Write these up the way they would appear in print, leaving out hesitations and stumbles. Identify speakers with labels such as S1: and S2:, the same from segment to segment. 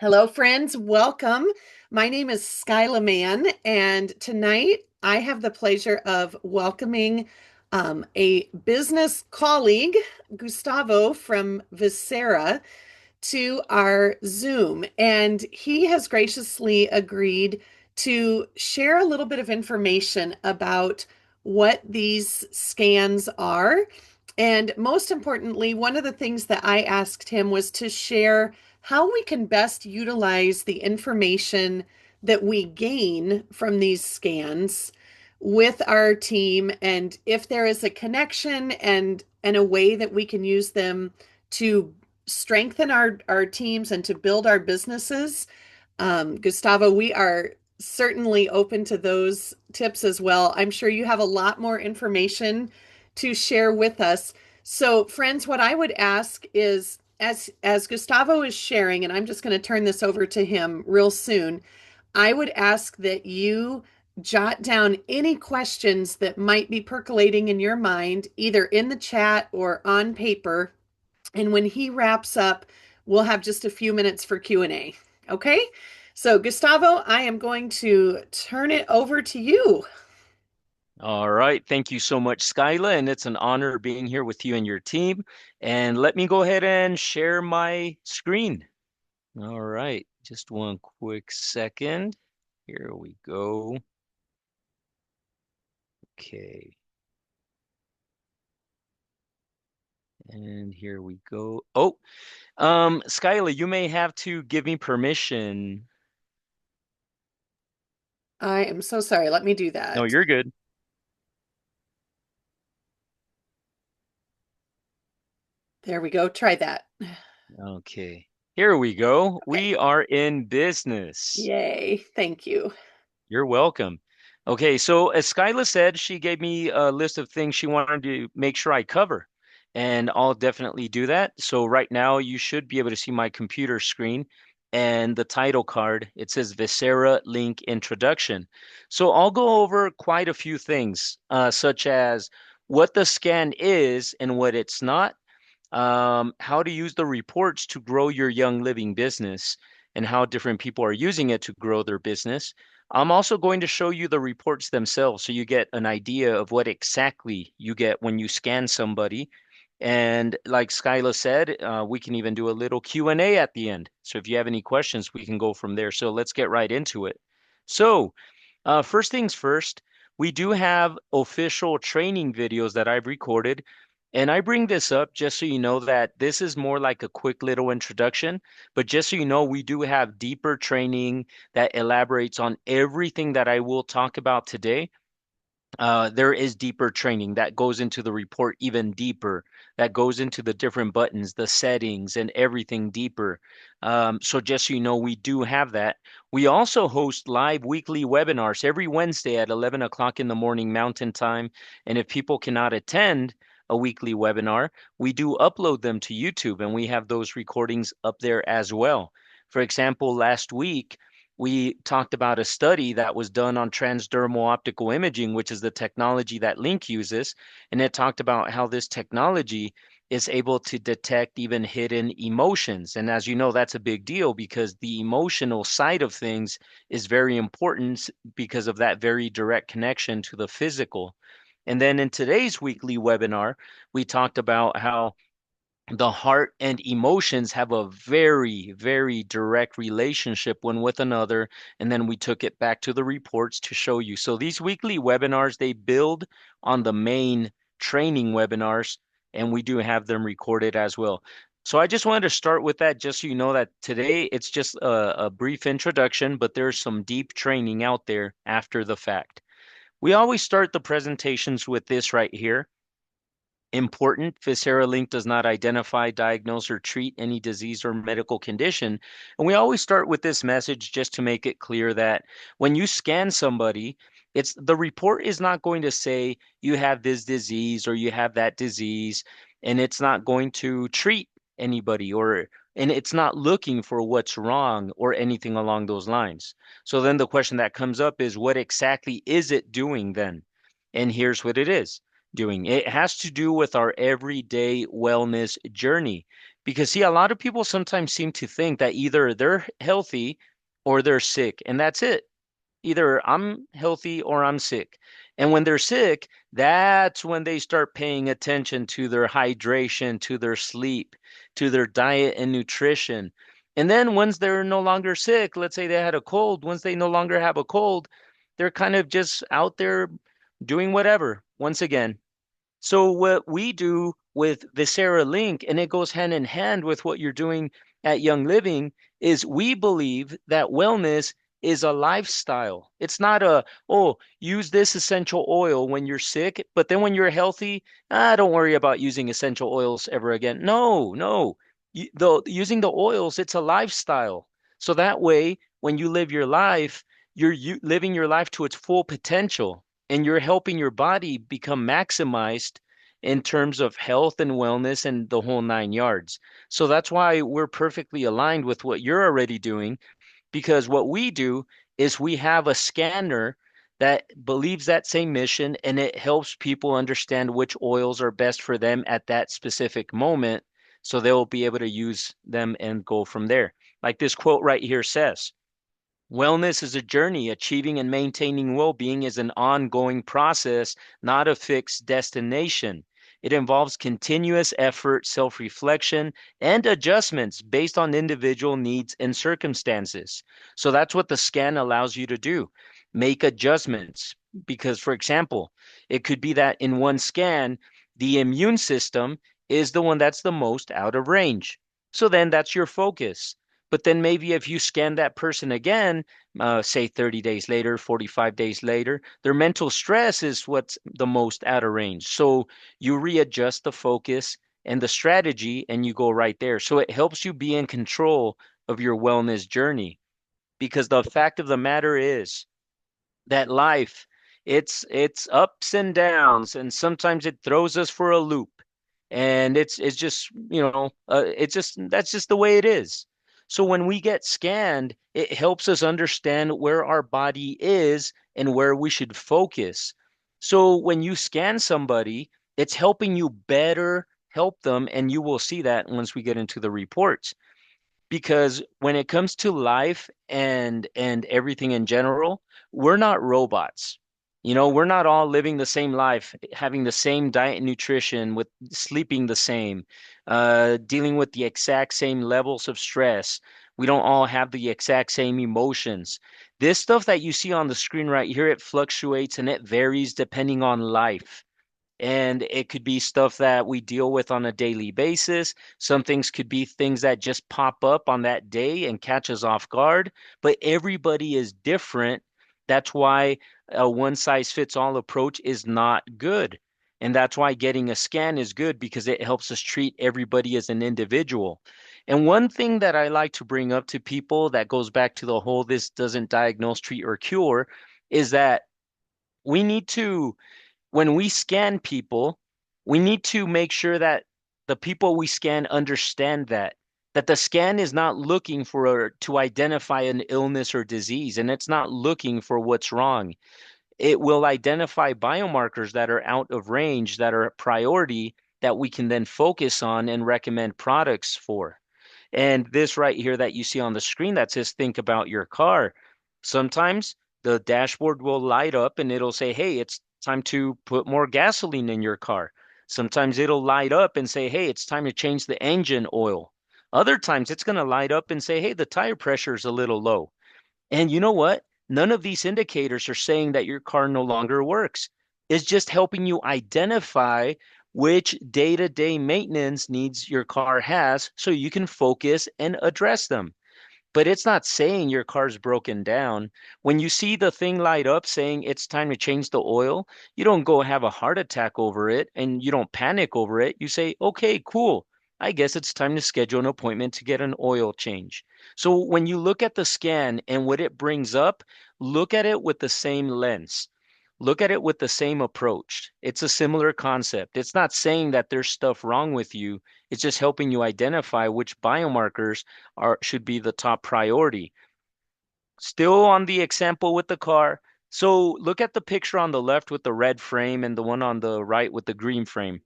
S1: Hello, friends. Welcome. My name is Skyla Mann, and tonight I have the pleasure of welcoming a business colleague, Gustavo from Visera, to our Zoom. And he has graciously agreed to share a little bit of information about what these scans are. And most importantly, one of the things that I asked him was to share how we can best utilize the information that we gain from these scans with our team, and if there is a connection and a way that we can use them to strengthen our teams and to build our businesses. Gustavo, we are certainly open to those tips as well. I'm sure you have a lot more information to share with us. So, friends, what I would ask is, as Gustavo is sharing, and I'm just going to turn this over to him real soon, I would ask that you jot down any questions that might be percolating in your mind, either in the chat or on paper. And when he wraps up, we'll have just a few minutes for Q&A. Okay? So, Gustavo, I am going to turn it over to you.
S2: All right. Thank you so much, Skyla. And it's an honor being here with you and your team. And let me go ahead and share my screen. All right. Just one quick second. Here we go. Okay. And here we go. Oh, Skyla, you may have to give me permission.
S1: I am so sorry. Let me do
S2: No,
S1: that.
S2: you're good.
S1: There we go. Try that.
S2: Okay. Here we go.
S1: Okay.
S2: We are in business.
S1: Yay. Thank you.
S2: You're welcome. Okay, so as Skyla said, she gave me a list of things she wanted to make sure I cover, and I'll definitely do that. So right now, you should be able to see my computer screen and the title card. It says Visera Link Introduction. So I'll go over quite a few things, such as what the scan is and what it's not, how to use the reports to grow your young living business and how different people are using it to grow their business. I'm also going to show you the reports themselves so you get an idea of what exactly you get when you scan somebody. And like Skyla said, we can even do a little Q&A at the end. So if you have any questions, we can go from there. So let's get right into it. So first things first, we do have official training videos that I've recorded. And I bring this up just so you know that this is more like a quick little introduction. But just so you know, we do have deeper training that elaborates on everything that I will talk about today. There is deeper training that goes into the report even deeper, that goes into the different buttons, the settings, and everything deeper. So just so you know, we do have that. We also host live weekly webinars every Wednesday at 11 o'clock in the morning Mountain Time. And if people cannot attend a weekly webinar, we do upload them to YouTube, and we have those recordings up there as well. For example, last week, we talked about a study that was done on transdermal optical imaging, which is the technology that Link uses. And it talked about how this technology is able to detect even hidden emotions. And as you know, that's a big deal because the emotional side of things is very important because of that very direct connection to the physical. And then in today's weekly webinar, we talked about how the heart and emotions have a very, very direct relationship one with another. And then we took it back to the reports to show you. So these weekly webinars, they build on the main training webinars, and we do have them recorded as well. So I just wanted to start with that, just so you know that today it's just a brief introduction, but there's some deep training out there after the fact. We always start the presentations with this right here. Important, Visera Link does not identify, diagnose, or treat any disease or medical condition. And we always start with this message just to make it clear that when you scan somebody, it's the report is not going to say you have this disease or you have that disease, and it's not going to treat anybody and it's not looking for what's wrong or anything along those lines. So then the question that comes up is what exactly is it doing then? And here's what it is doing. It has to do with our everyday wellness journey Because see, a lot of people sometimes seem to think that either they're healthy or they're sick, and that's it. Either I'm healthy or I'm sick. And when they're sick, that's when they start paying attention to their hydration, to their sleep, to their diet and nutrition. And then once they're no longer sick, let's say they had a cold, once they no longer have a cold, they're kind of just out there doing whatever once again. So what we do with Visera Link, and it goes hand in hand with what you're doing at Young Living, is we believe that wellness is a lifestyle. It's not a, oh, use this essential oil when you're sick, but then when you're healthy, don't worry about using essential oils ever again. No, no. Using the oils, it's a lifestyle. So that way, when you live your life, you're living your life to its full potential and you're helping your body become maximized in terms of health and wellness and the whole nine yards. So that's why we're perfectly aligned with what you're already doing, because what we do is we have a scanner that believes that same mission and it helps people understand which oils are best for them at that specific moment. So they'll be able to use them and go from there. Like this quote right here says, wellness is a journey. Achieving and maintaining well being is an ongoing process, not a fixed destination. It involves continuous effort, self reflection, and adjustments based on individual needs and circumstances. So that's what the scan allows you to do. Make adjustments. Because, for example, it could be that in one scan, the immune system is the one that's the most out of range. So then that's your focus. But then maybe if you scan that person again, say 30 days later, 45 days later, their mental stress is what's the most out of range. So you readjust the focus and the strategy and you go right there. So it helps you be in control of your wellness journey because the fact of the matter is that life, it's ups and downs and sometimes it throws us for a loop and it's just it's just that's just the way it is. So when we get scanned it helps us understand where our body is and where we should focus. So when you scan somebody it's helping you better help them, and you will see that once we get into the reports, because when it comes to life and everything in general, we're not robots. We're not all living the same life, having the same diet and nutrition, with sleeping the same, dealing with the exact same levels of stress. We don't all have the exact same emotions. This stuff that you see on the screen right here, it fluctuates and it varies depending on life. And it could be stuff that we deal with on a daily basis. Some things could be things that just pop up on that day and catch us off guard, but everybody is different. That's why a one size fits all approach is not good. And that's why getting a scan is good because it helps us treat everybody as an individual. And one thing that I like to bring up to people that goes back to the whole this doesn't diagnose, treat, or cure is that we need to when we scan people, we need to make sure that the people we scan understand that the scan is not looking for to identify an illness or disease, and it's not looking for what's wrong. It will identify biomarkers that are out of range, that are a priority, that we can then focus on and recommend products for. And this right here that you see on the screen that says think about your car. Sometimes the dashboard will light up and it'll say, hey, it's time to put more gasoline in your car. Sometimes it'll light up and say, hey, it's time to change the engine oil. Other times it's going to light up and say, hey, the tire pressure is a little low. And you know what? None of these indicators are saying that your car no longer works. It's just helping you identify which day-to-day maintenance needs your car has so you can focus and address them. But it's not saying your car's broken down. When you see the thing light up saying it's time to change the oil, you don't go have a heart attack over it and you don't panic over it. You say, okay, cool. I guess it's time to schedule an appointment to get an oil change. So when you look at the scan and what it brings up, look at it with the same lens. Look at it with the same approach. It's a similar concept. It's not saying that there's stuff wrong with you. It's just helping you identify which biomarkers are should be the top priority. Still on the example with the car. So look at the picture on the left with the red frame and the one on the right with the green frame.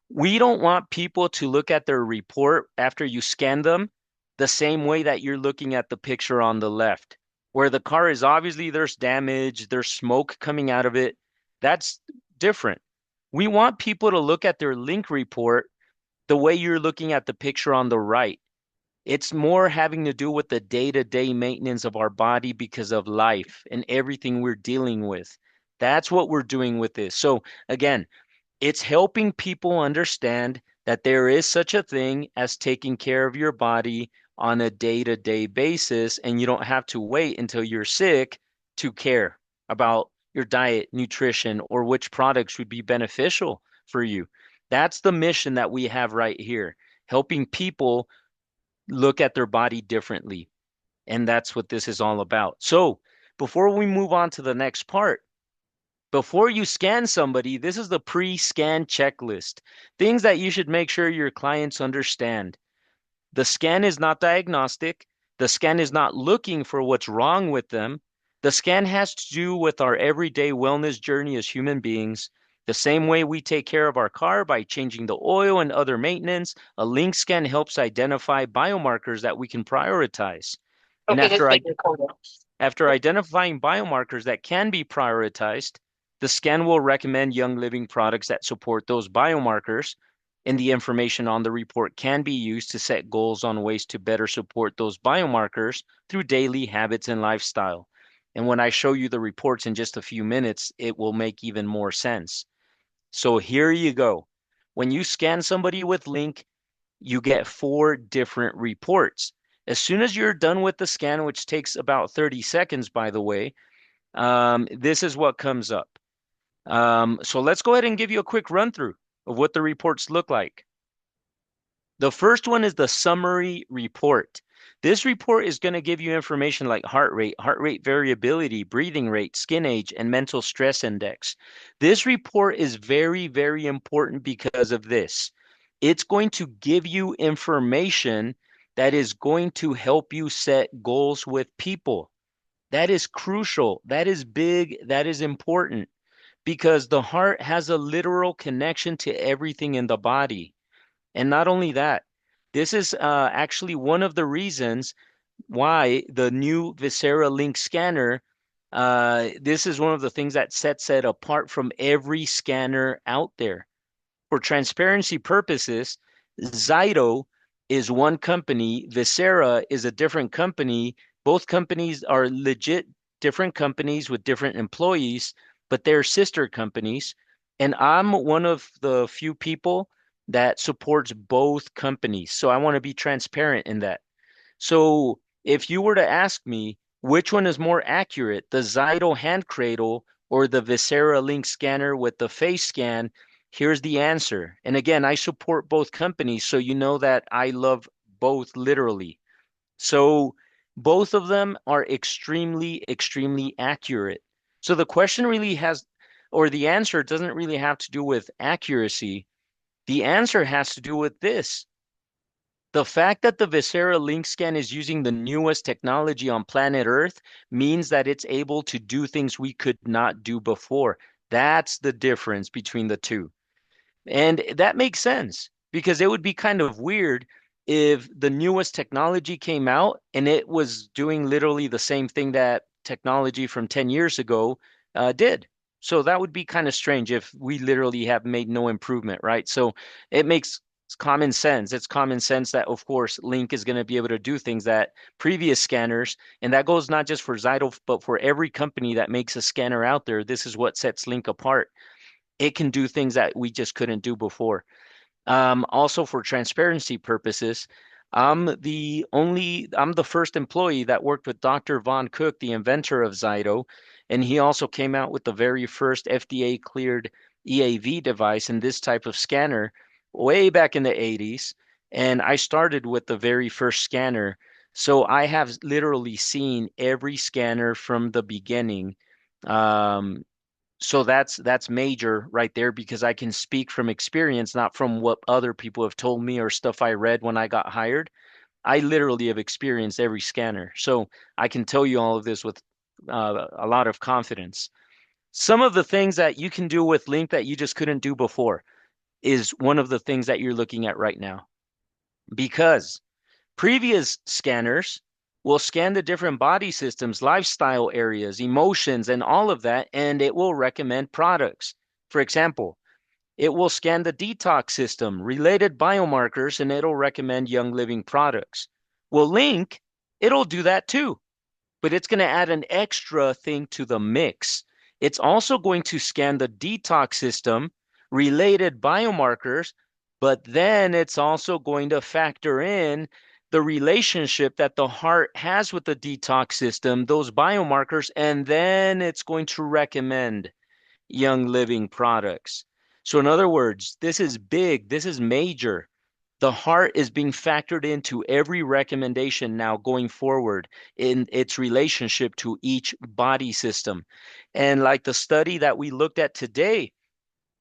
S2: We don't want people to look at their report after you scan them the same way that you're looking at the picture on the left, where the car is obviously there's damage, there's smoke coming out of it. That's different. We want people to look at their link report the way you're looking at the picture on the right. It's more having to do with the day-to-day maintenance of our body because of life and everything we're dealing with. That's what we're doing with this. So, again, it's helping people understand that there is such a thing as taking care of your body on a day-to-day basis, and you don't have to wait until you're sick to care about your diet, nutrition, or which products would be beneficial for you. That's the mission that we have right here, helping people look at their body differently. And that's what this is all about. So, before we move on to the next part, before you scan somebody, this is the pre-scan checklist. Things that you should make sure your clients understand. The scan is not diagnostic. The scan is not looking for what's wrong with them. The scan has to do with our everyday wellness journey as human beings. The same way we take care of our car by changing the oil and other maintenance, a link scan helps identify biomarkers that we can prioritize. And
S3: Okay, just take your code.
S2: after identifying biomarkers that can be prioritized, the scan will recommend Young Living products that support those biomarkers, and the information on the report can be used to set goals on ways to better support those biomarkers through daily habits and lifestyle. And when I show you the reports in just a few minutes, it will make even more sense. So here you go. When you scan somebody with Link, you get four different reports. As soon as you're done with the scan, which takes about 30 seconds, by the way, this is what comes up. So let's go ahead and give you a quick run through of what the reports look like. The first one is the summary report. This report is going to give you information like heart rate variability, breathing rate, skin age, and mental stress index. This report is very, very important because of this. It's going to give you information that is going to help you set goals with people. That is crucial. That is big. That is important because the heart has a literal connection to everything in the body. And not only that, this is actually one of the reasons why the new Visera Link Scanner, this is one of the things that sets it apart from every scanner out there. For transparency purposes, Zyto is one company, Visera is a different company. Both companies are legit different companies with different employees, but they're sister companies. And I'm one of the few people that supports both companies. So I want to be transparent in that. So if you were to ask me which one is more accurate, the Zyto hand cradle or the Visera Link scanner with the face scan, here's the answer. And again, I support both companies, so you know that I love both literally. So both of them are extremely, extremely accurate. So the question really has, or the answer doesn't really have to do with accuracy. The answer has to do with this. The fact that the Visera Link Scan is using the newest technology on planet Earth means that it's able to do things we could not do before. That's the difference between the two. And that makes sense because it would be kind of weird if the newest technology came out and it was doing literally the same thing that technology from 10 years ago did. So that would be kind of strange if we literally have made no improvement, right? So it makes common sense. It's common sense that, of course, Link is going to be able to do things that previous scanners, and that goes not just for Zyto, but for every company that makes a scanner out there. This is what sets Link apart. It can do things that we just couldn't do before. Also for transparency purposes, I'm the first employee that worked with Dr. Von Cook, the inventor of Zyto, and he also came out with the very first FDA cleared EAV device in this type of scanner way back in the 80s. And I started with the very first scanner. So I have literally seen every scanner from the beginning. Um, so that's major right there because I can speak from experience, not from what other people have told me or stuff I read when I got hired. I literally have experienced every scanner. So I can tell you all of this with a lot of confidence. Some of the things that you can do with Link that you just couldn't do before. is one of the things that you're looking at right now because previous scanners will scan the different body systems, lifestyle areas, emotions, and all of that, and it will recommend products. For example, it will scan the detox system, related biomarkers, and it'll recommend Young Living products. Well, Link, it'll do that too, but it's going to add an extra thing to the mix. It's also going to scan the detox system, related biomarkers, but then it's also going to factor in the relationship that the heart has with the detox system, those biomarkers, and then it's going to recommend Young Living products. So, in other words, this is big, this is major. The heart is being factored into every recommendation now going forward in its relationship to each body system. And like the study that we looked at today,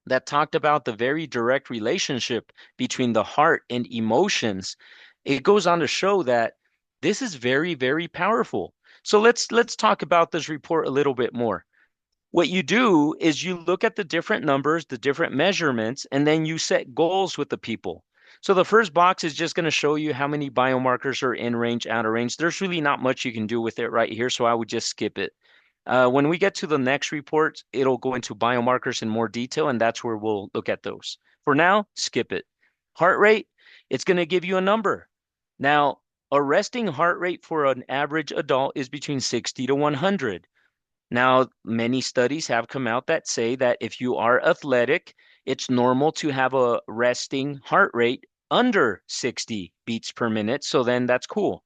S2: that talked about the very direct relationship between the heart and emotions, it goes on to show that this is very, very powerful. So let's talk about this report a little bit more. What you do is you look at the different numbers, the different measurements, and then you set goals with the people. So the first box is just going to show you how many biomarkers are in range, out of range. There's really not much you can do with it right here, so I would just skip it. When we get to the next report, it'll go into biomarkers in more detail, and that's where we'll look at those. For now, skip it. Heart rate, it's going to give you a number. Now, a resting heart rate for an average adult is between 60 to 100. Now, many studies have come out that say that if you are athletic, it's normal to have a resting heart rate under 60 beats per minute. So then that's cool.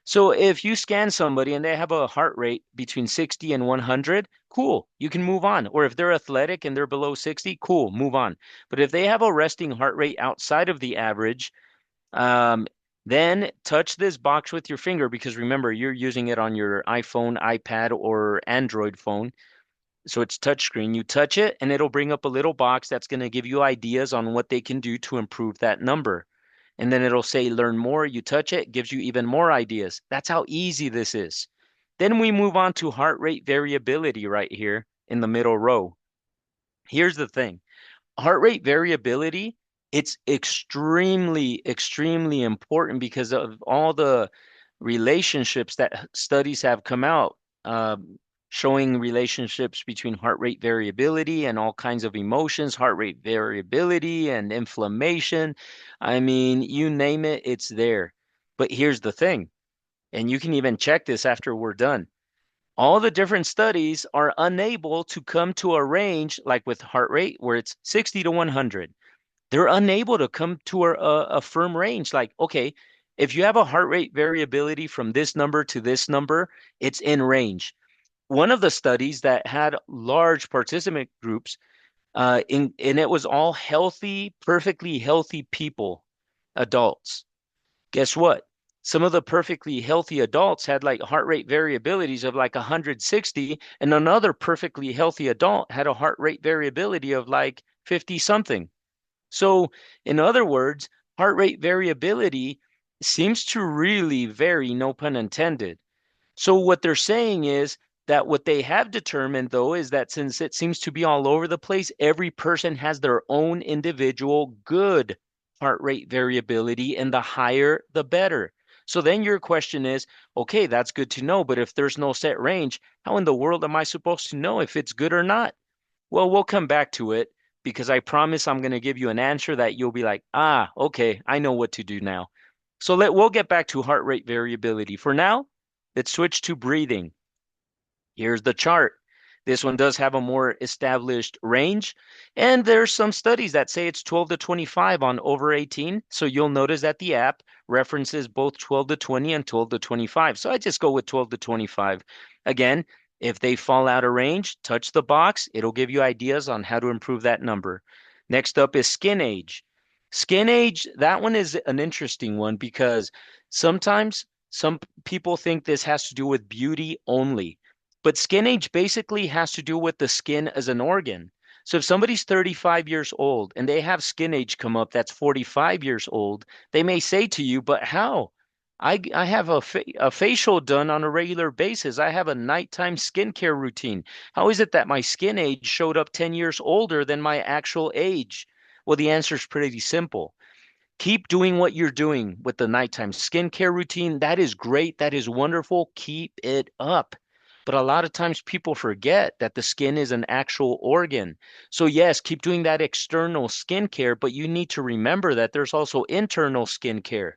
S2: So if you scan somebody and they have a heart rate between 60 and 100, cool, you can move on. Or if they're athletic and they're below 60, cool, move on. But if they have a resting heart rate outside of the average, um, then touch this box with your finger because remember, you're using it on your iPhone, iPad, or Android phone. So it's touchscreen. You touch it and it'll bring up a little box that's going to give you ideas on what they can do to improve that number. And then it'll say learn more. You touch it, gives you even more ideas. That's how easy this is. Then we move on to heart rate variability right here in the middle row. Here's the thing. Heart rate variability, it's extremely, extremely important because of all the relationships that studies have come out showing relationships between heart rate variability and all kinds of emotions, heart rate variability and inflammation. I mean, you name it, it's there. But here's the thing, and you can even check this after we're done. All the different studies are unable to come to a range like with heart rate where it's 60 to 100. They're unable to come to a firm range. Like, okay, if you have a heart rate variability from this number to this number, it's in range. One of the studies that had large participant groups, and it was all healthy, perfectly healthy people, adults. Guess what? Some of the perfectly healthy adults had like heart rate variabilities of like 160, and another perfectly healthy adult had a heart rate variability of like 50 something. So, in other words, heart rate variability seems to really vary, no pun intended. So what they're saying is that what they have determined, though, is that since it seems to be all over the place, every person has their own individual good heart rate variability, and the higher, the better. So then your question is, okay, that's good to know, but if there's no set range, how in the world am I supposed to know if it's good or not? Well, we'll come back to it because I promise I'm going to give you an answer that you'll be like, ah, okay, I know what to do now. So we'll get back to heart rate variability. For now, let's switch to breathing. Here's the chart. This one does have a more established range, and there's some studies that say it's 12 to 25 on over 18. So you'll notice that the app references both 12 to 20 and 12 to 25. So I just go with 12 to 25. Again, if they fall out of range, touch the box. It'll give you ideas on how to improve that number. Next up is skin age. Skin age, that one is an interesting one because sometimes some people think this has to do with beauty only. But skin age basically has to do with the skin as an organ. So if somebody's 35 years old and they have skin age come up that's 45 years old, they may say to you, but how? I have a facial done on a regular basis. I have a nighttime skincare routine. How is it that my skin age showed up 10 years older than my actual age? Well, the answer is pretty simple. Keep doing what you're doing with the nighttime skincare routine. That is great. That is wonderful. Keep it up. But a lot of times people forget that the skin is an actual organ. So, yes, keep doing that external skincare, but you need to remember that there's also internal skincare,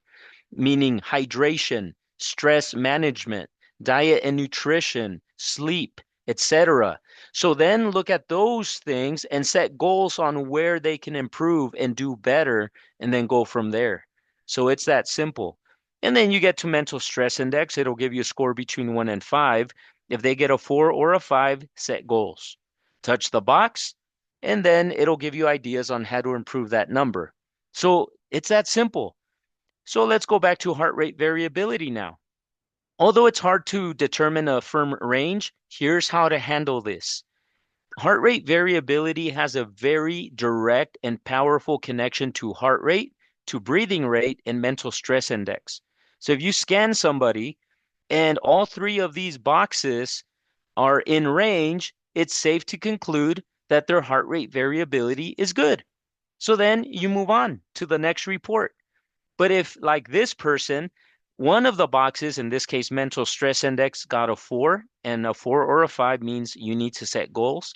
S2: meaning hydration, stress management, diet and nutrition, sleep, etc. So then look at those things and set goals on where they can improve and do better, and then go from there. So it's that simple. And then you get to mental stress index. It'll give you a score between 1 and 5. If they get a 4 or a 5, set goals. Touch the box, and then it'll give you ideas on how to improve that number. So it's that simple. So let's go back to heart rate variability now. Although it's hard to determine a firm range, here's how to handle this. Heart rate variability has a very direct and powerful connection to heart rate, to breathing rate, and mental stress index. So if you scan somebody and all three of these boxes are in range, it's safe to conclude that their heart rate variability is good. So then you move on to the next report. But if, like this person, one of the boxes, in this case, mental stress index, got a 4, and a 4 or a 5 means you need to set goals,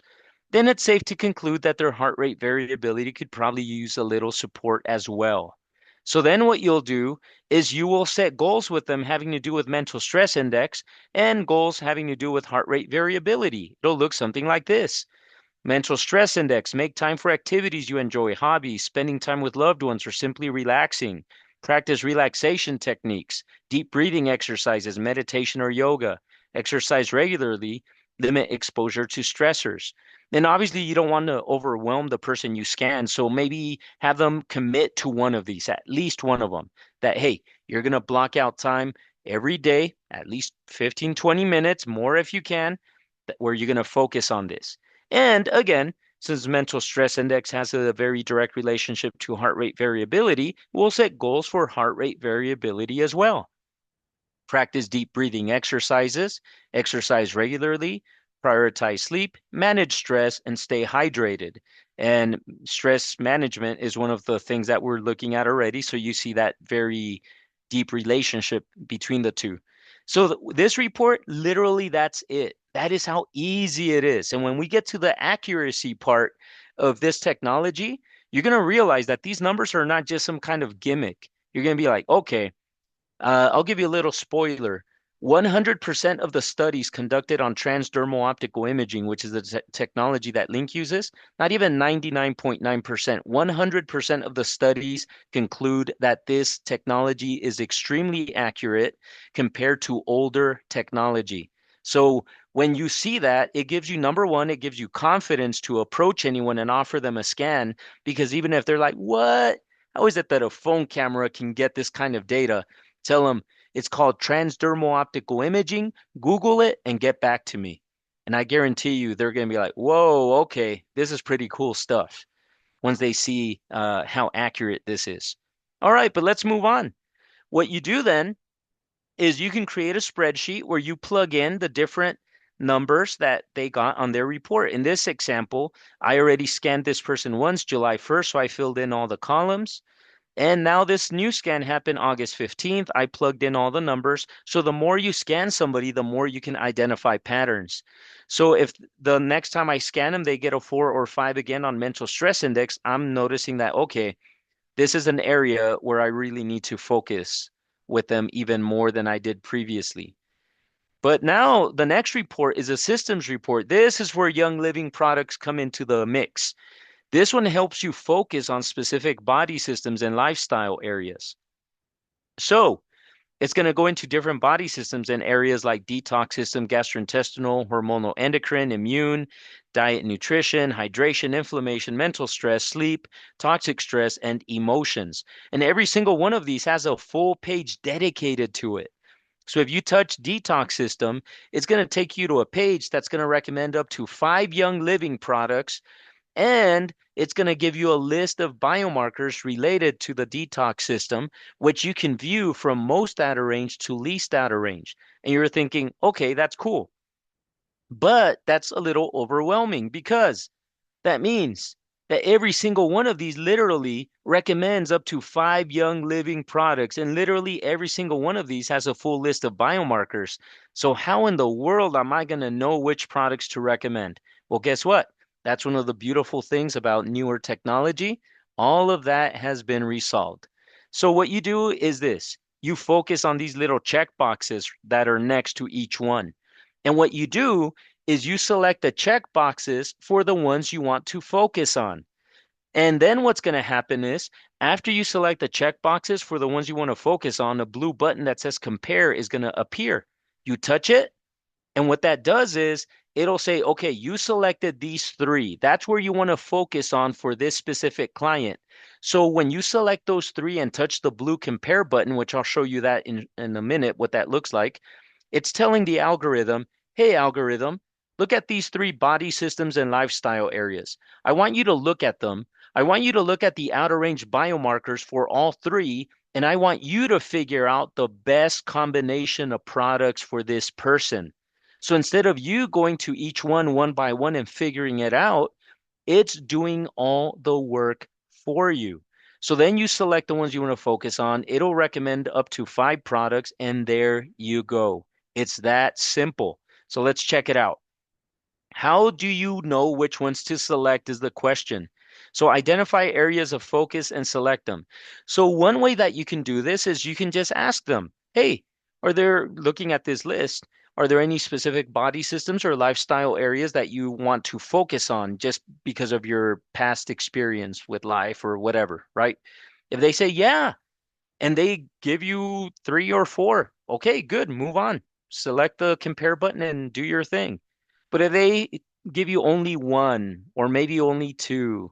S2: then it's safe to conclude that their heart rate variability could probably use a little support as well. So then what you'll do is you will set goals with them having to do with mental stress index and goals having to do with heart rate variability. It'll look something like this. Mental stress index, make time for activities you enjoy, hobbies, spending time with loved ones, or simply relaxing. Practice relaxation techniques, deep breathing exercises, meditation or yoga. Exercise regularly, limit exposure to stressors. And obviously, you don't want to overwhelm the person you scan. So maybe have them commit to one of these, at least one of them. That, hey, you're going to block out time every day, at least 15, 20 minutes, more if you can, where you're going to focus on this. And again, since mental stress index has a very direct relationship to heart rate variability, we'll set goals for heart rate variability as well. Practice deep breathing exercises, exercise regularly, prioritize sleep, manage stress, and stay hydrated. And stress management is one of the things that we're looking at already. So you see that very deep relationship between the two. So this report, literally, that's it. That is how easy it is. And when we get to the accuracy part of this technology, you're going to realize that these numbers are not just some kind of gimmick. You're going to be like, okay, I'll give you a little spoiler. 100% of the studies conducted on transdermal optical imaging, which is the technology that Link uses, not even 99.9%, 100% of the studies conclude that this technology is extremely accurate compared to older technology. So when you see that, it gives you, number one, it gives you confidence to approach anyone and offer them a scan, because even if they're like, what? How is it that a phone camera can get this kind of data? Tell them it's called transdermal optical imaging. Google it and get back to me. And I guarantee you they're going to be like, whoa, okay, this is pretty cool stuff once they see how accurate this is. All right, but let's move on. What you do then is you can create a spreadsheet where you plug in the different numbers that they got on their report. In this example, I already scanned this person once, July 1st, so I filled in all the columns. And now this new scan happened August 15th. I plugged in all the numbers. So the more you scan somebody, the more you can identify patterns. So if the next time I scan them, they get a 4 or 5 again on mental stress index, I'm noticing that, okay, this is an area where I really need to focus with them even more than I did previously. But now the next report is a systems report. This is where Young Living products come into the mix. This one helps you focus on specific body systems and lifestyle areas. So it's going to go into different body systems and areas like detox system, gastrointestinal, hormonal, endocrine, immune, diet, nutrition, hydration, inflammation, mental stress, sleep, toxic stress, and emotions. And every single one of these has a full page dedicated to it. So if you touch detox system, it's going to take you to a page that's going to recommend up to 5 Young Living products, and it's going to give you a list of biomarkers related to the detox system, which you can view from most data range to least data range. And you're thinking, okay, that's cool. But that's a little overwhelming because that means that every single one of these literally recommends up to 5 young living products. And literally every single one of these has a full list of biomarkers. So, how in the world am I going to know which products to recommend? Well, guess what? That's one of the beautiful things about newer technology. All of that has been resolved. So, what you do is this: you focus on these little check boxes that are next to each one. And what you do is you select the check boxes for the ones you want to focus on. And then what's going to happen is after you select the check boxes for the ones you want to focus on, a blue button that says compare is going to appear. You touch it, and what that does is it'll say, okay, you selected these three. That's where you want to focus on for this specific client. So when you select those three and touch the blue compare button, which I'll show you that in a minute, what that looks like, it's telling the algorithm, hey, algorithm, look at these three body systems and lifestyle areas. I want you to look at them. I want you to look at the outer range biomarkers for all three, and I want you to figure out the best combination of products for this person. So instead of you going to each one by one and figuring it out, it's doing all the work for you. So then you select the ones you want to focus on. It'll recommend up to 5 products, and there you go. It's that simple. So let's check it out. How do you know which ones to select is the question. So identify areas of focus and select them. So one way that you can do this is you can just ask them, hey, are there, looking at this list, are there any specific body systems or lifestyle areas that you want to focus on just because of your past experience with life or whatever, right? If they say, yeah, and they give you 3 or 4. Okay, good, move on. Select the compare button and do your thing. But if they give you only one or maybe only two,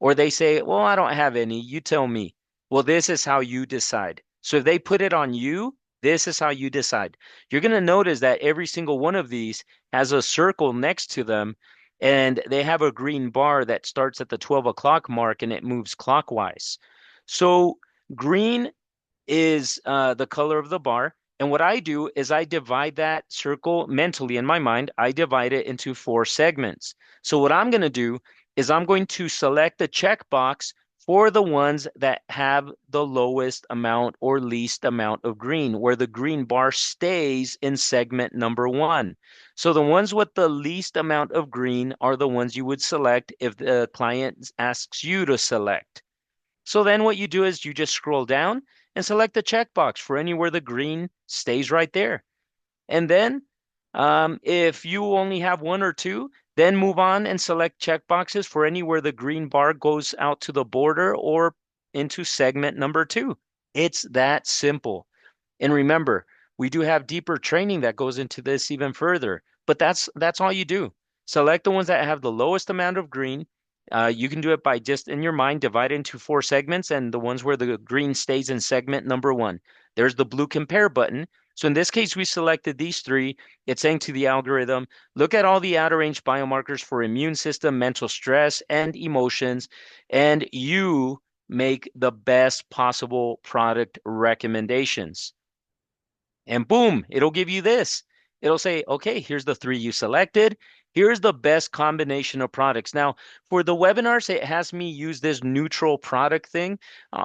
S2: or they say, well, I don't have any, you tell me. Well, this is how you decide. So if they put it on you, this is how you decide. You're going to notice that every single one of these has a circle next to them, and they have a green bar that starts at the 12 o'clock mark and it moves clockwise. So green is the color of the bar. And what I do is I divide that circle mentally in my mind. I divide it into 4 segments. So what I'm going to do is I'm going to select the checkbox for the ones that have the lowest amount or least amount of green, where the green bar stays in segment number 1. So the ones with the least amount of green are the ones you would select if the client asks you to select. So then what you do is you just scroll down and select the checkbox for anywhere the green stays right there. And then if you only have one or two, then move on and select checkboxes for anywhere the green bar goes out to the border or into segment number 2. It's that simple. And remember, we do have deeper training that goes into this even further, but that's all you do. Select the ones that have the lowest amount of green. You can do it by just in your mind, divide it into 4 segments, and the ones where the green stays in segment number 1. There's the blue compare button. So in this case, we selected these three. It's saying to the algorithm, look at all the outer range biomarkers for immune system, mental stress, and emotions, and you make the best possible product recommendations. And boom, it'll give you this. It'll say, okay, here's the three you selected. Here's the best combination of products. Now, for the webinars, it has me use this neutral product thing.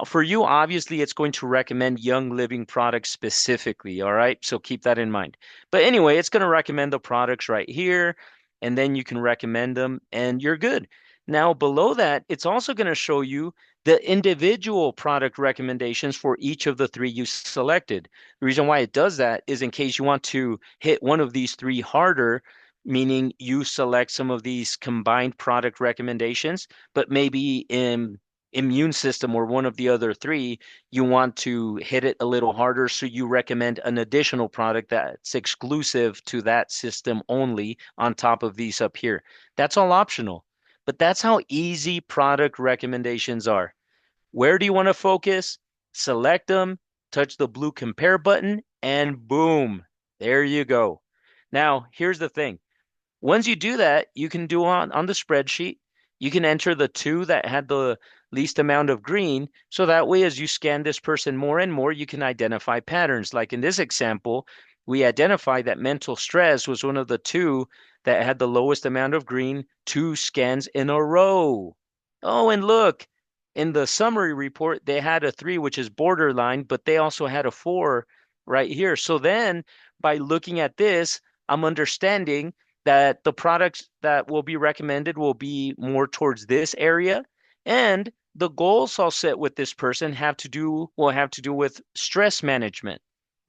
S2: For you, obviously, it's going to recommend Young Living products specifically. All right. So keep that in mind. But anyway, it's going to recommend the products right here. And then you can recommend them and you're good. Now, below that, it's also going to show you the individual product recommendations for each of the three you selected. The reason why it does that is in case you want to hit one of these three harder, meaning you select some of these combined product recommendations, but maybe in immune system or one of the other three, you want to hit it a little harder. So you recommend an additional product that's exclusive to that system only on top of these up here. That's all optional, but that's how easy product recommendations are. Where do you want to focus? Select them, touch the blue compare button, and boom, there you go. Now, here's the thing. Once you do that, you can do on the spreadsheet, you can enter the two that had the least amount of green. So that way, as you scan this person more and more, you can identify patterns. Like in this example, we identified that mental stress was one of the two that had the lowest amount of green, 2 scans in a row. Oh, and look, in the summary report, they had a 3, which is borderline, but they also had a 4 right here. So then by looking at this, I'm understanding that the products that will be recommended will be more towards this area. And the goals I'll set with this person will have to do with stress management.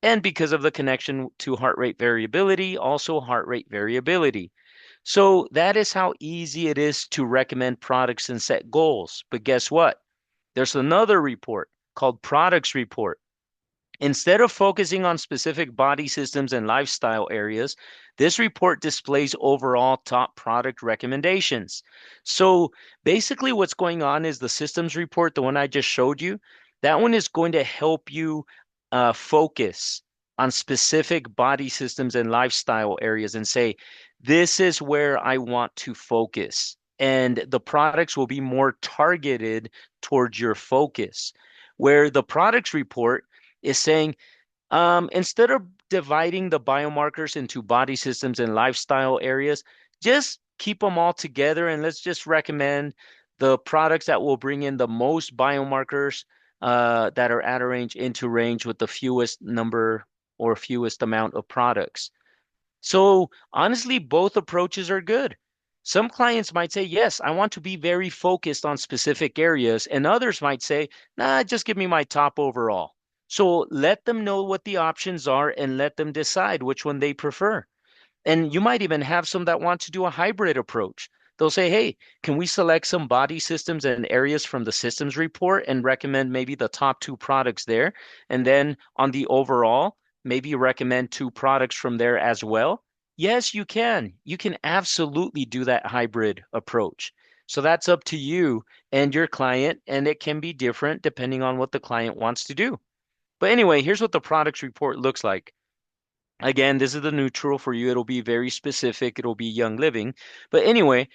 S2: And because of the connection to heart rate variability, also heart rate variability. So that is how easy it is to recommend products and set goals. But guess what? There's another report called Products Report. Instead of focusing on specific body systems and lifestyle areas, this report displays overall top product recommendations. So basically, what's going on is the systems report, the one I just showed you, that one is going to help you focus on specific body systems and lifestyle areas and say, this is where I want to focus. And the products will be more targeted towards your focus. Where the products report is saying, instead of dividing the biomarkers into body systems and lifestyle areas, just keep them all together and let's just recommend the products that will bring in the most biomarkers that are out of range into range with the fewest number or fewest amount of products. So honestly, both approaches are good. Some clients might say, yes, I want to be very focused on specific areas, and others might say, nah, just give me my top overall. So let them know what the options are and let them decide which one they prefer. And you might even have some that want to do a hybrid approach. They'll say, hey, can we select some body systems and areas from the systems report and recommend maybe the top 2 products there? And then on the overall, maybe recommend 2 products from there as well? Yes, you can. You can absolutely do that hybrid approach. So that's up to you and your client, and it can be different depending on what the client wants to do. But anyway, here's what the products report looks like. Again, this is the neutral for you. It'll be very specific. It'll be Young Living. But anyway,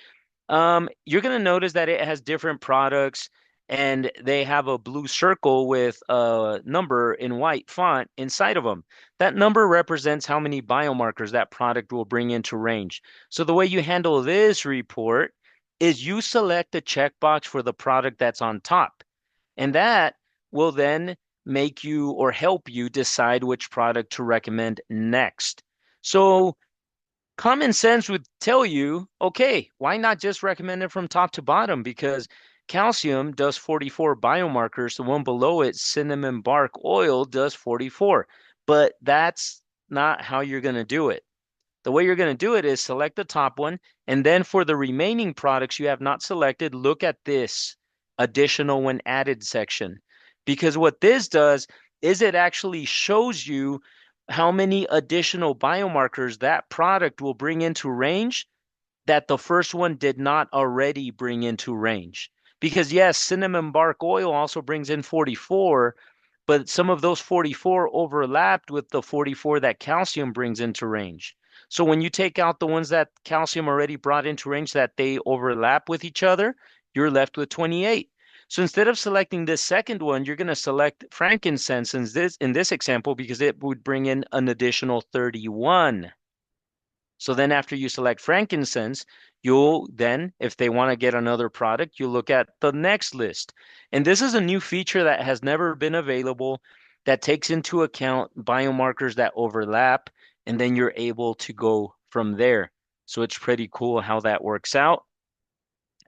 S2: you're going to notice that it has different products and they have a blue circle with a number in white font inside of them. That number represents how many biomarkers that product will bring into range. So the way you handle this report is you select a checkbox for the product that's on top. And that will then make you or help you decide which product to recommend next. So common sense would tell you, okay, why not just recommend it from top to bottom? Because calcium does 44 biomarkers. The one below it, cinnamon bark oil, does 44. But that's not how you're going to do it. The way you're going to do it is select the top one, and then for the remaining products you have not selected, look at this additional when added section. Because what this does is it actually shows you how many additional biomarkers that product will bring into range that the first one did not already bring into range. Because yes, cinnamon bark oil also brings in 44, but some of those 44 overlapped with the 44 that calcium brings into range. So when you take out the ones that calcium already brought into range that they overlap with each other, you're left with 28. So instead of selecting this second one, you're going to select frankincense in this example because it would bring in an additional 31. So then after you select frankincense, you'll then, if they want to get another product, you look at the next list. And this is a new feature that has never been available that takes into account biomarkers that overlap, and then you're able to go from there. So it's pretty cool how that works out.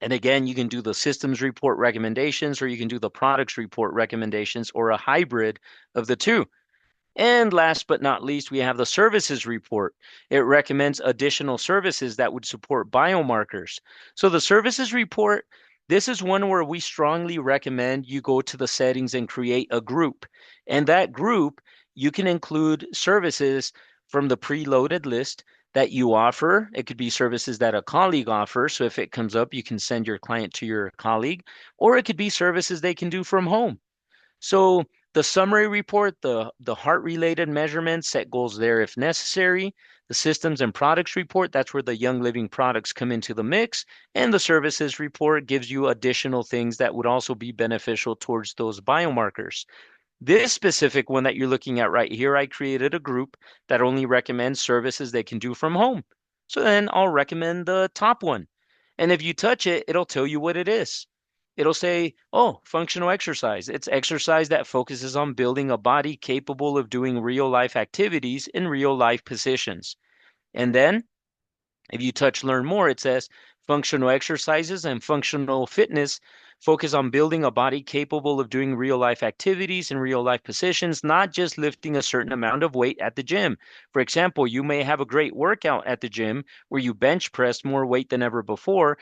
S2: And again, you can do the systems report recommendations, or you can do the products report recommendations, or a hybrid of the two. And last but not least, we have the services report. It recommends additional services that would support biomarkers. So the services report, this is one where we strongly recommend you go to the settings and create a group. And that group, you can include services from the preloaded list that you offer. It could be services that a colleague offers. So if it comes up, you can send your client to your colleague, or it could be services they can do from home. So the summary report, the heart related measurements, set goals there if necessary. The systems and products report, that's where the Young Living products come into the mix. And the services report gives you additional things that would also be beneficial towards those biomarkers. This specific one that you're looking at right here, I created a group that only recommends services they can do from home. So then I'll recommend the top one. And if you touch it, it'll tell you what it is. it'll say, oh, functional exercise. It's exercise that focuses on building a body capable of doing real life activities in real life positions. And then if you touch learn more, it says functional exercises and functional fitness focus on building a body capable of doing real life activities in real life positions, not just lifting a certain amount of weight at the gym. For example, you may have a great workout at the gym where you bench press more weight than ever before,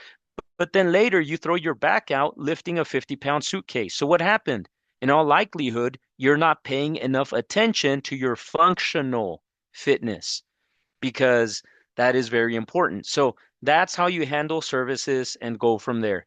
S2: but then later you throw your back out lifting a 50-pound suitcase. So what happened? In all likelihood, you're not paying enough attention to your functional fitness because that is very important. So that's how you handle services and go from there.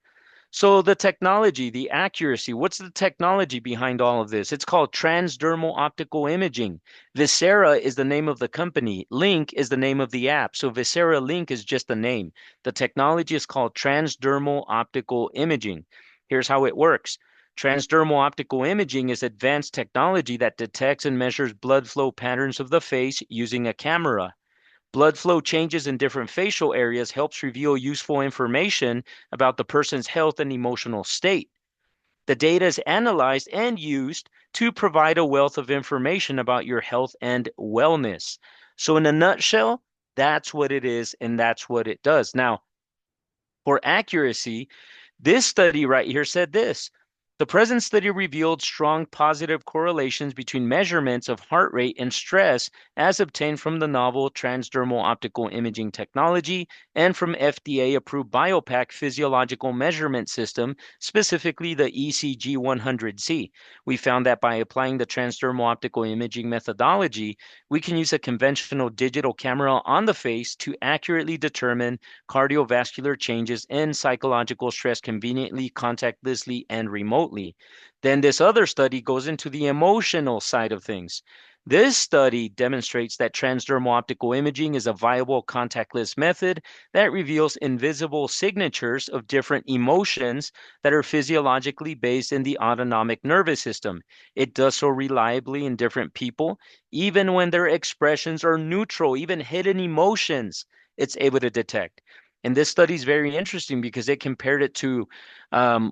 S2: So the technology, the accuracy, what's the technology behind all of this? It's called transdermal optical imaging. Visera is the name of the company. Link is the name of the app. So Visera Link is just a name. The technology is called transdermal optical imaging. Here's how it works. Transdermal optical imaging is advanced technology that detects and measures blood flow patterns of the face using a camera. Blood flow changes in different facial areas helps reveal useful information about the person's health and emotional state. The data is analyzed and used to provide a wealth of information about your health and wellness. So, in a nutshell, that's what it is and that's what it does. Now, for accuracy, this study right here said this. The present study revealed strong positive correlations between measurements of heart rate and stress as obtained from the novel transdermal optical imaging technology and from FDA-approved BioPack physiological measurement system, specifically the ECG 100C. We found that by applying the transdermal optical imaging methodology, we can use a conventional digital camera on the face to accurately determine cardiovascular changes and psychological stress conveniently, contactlessly, and remotely. Then this other study goes into the emotional side of things. This study demonstrates that transdermal optical imaging is a viable contactless method that reveals invisible signatures of different emotions that are physiologically based in the autonomic nervous system. It does so reliably in different people, even when their expressions are neutral, even hidden emotions, it's able to detect. And this study is very interesting because it compared it to um,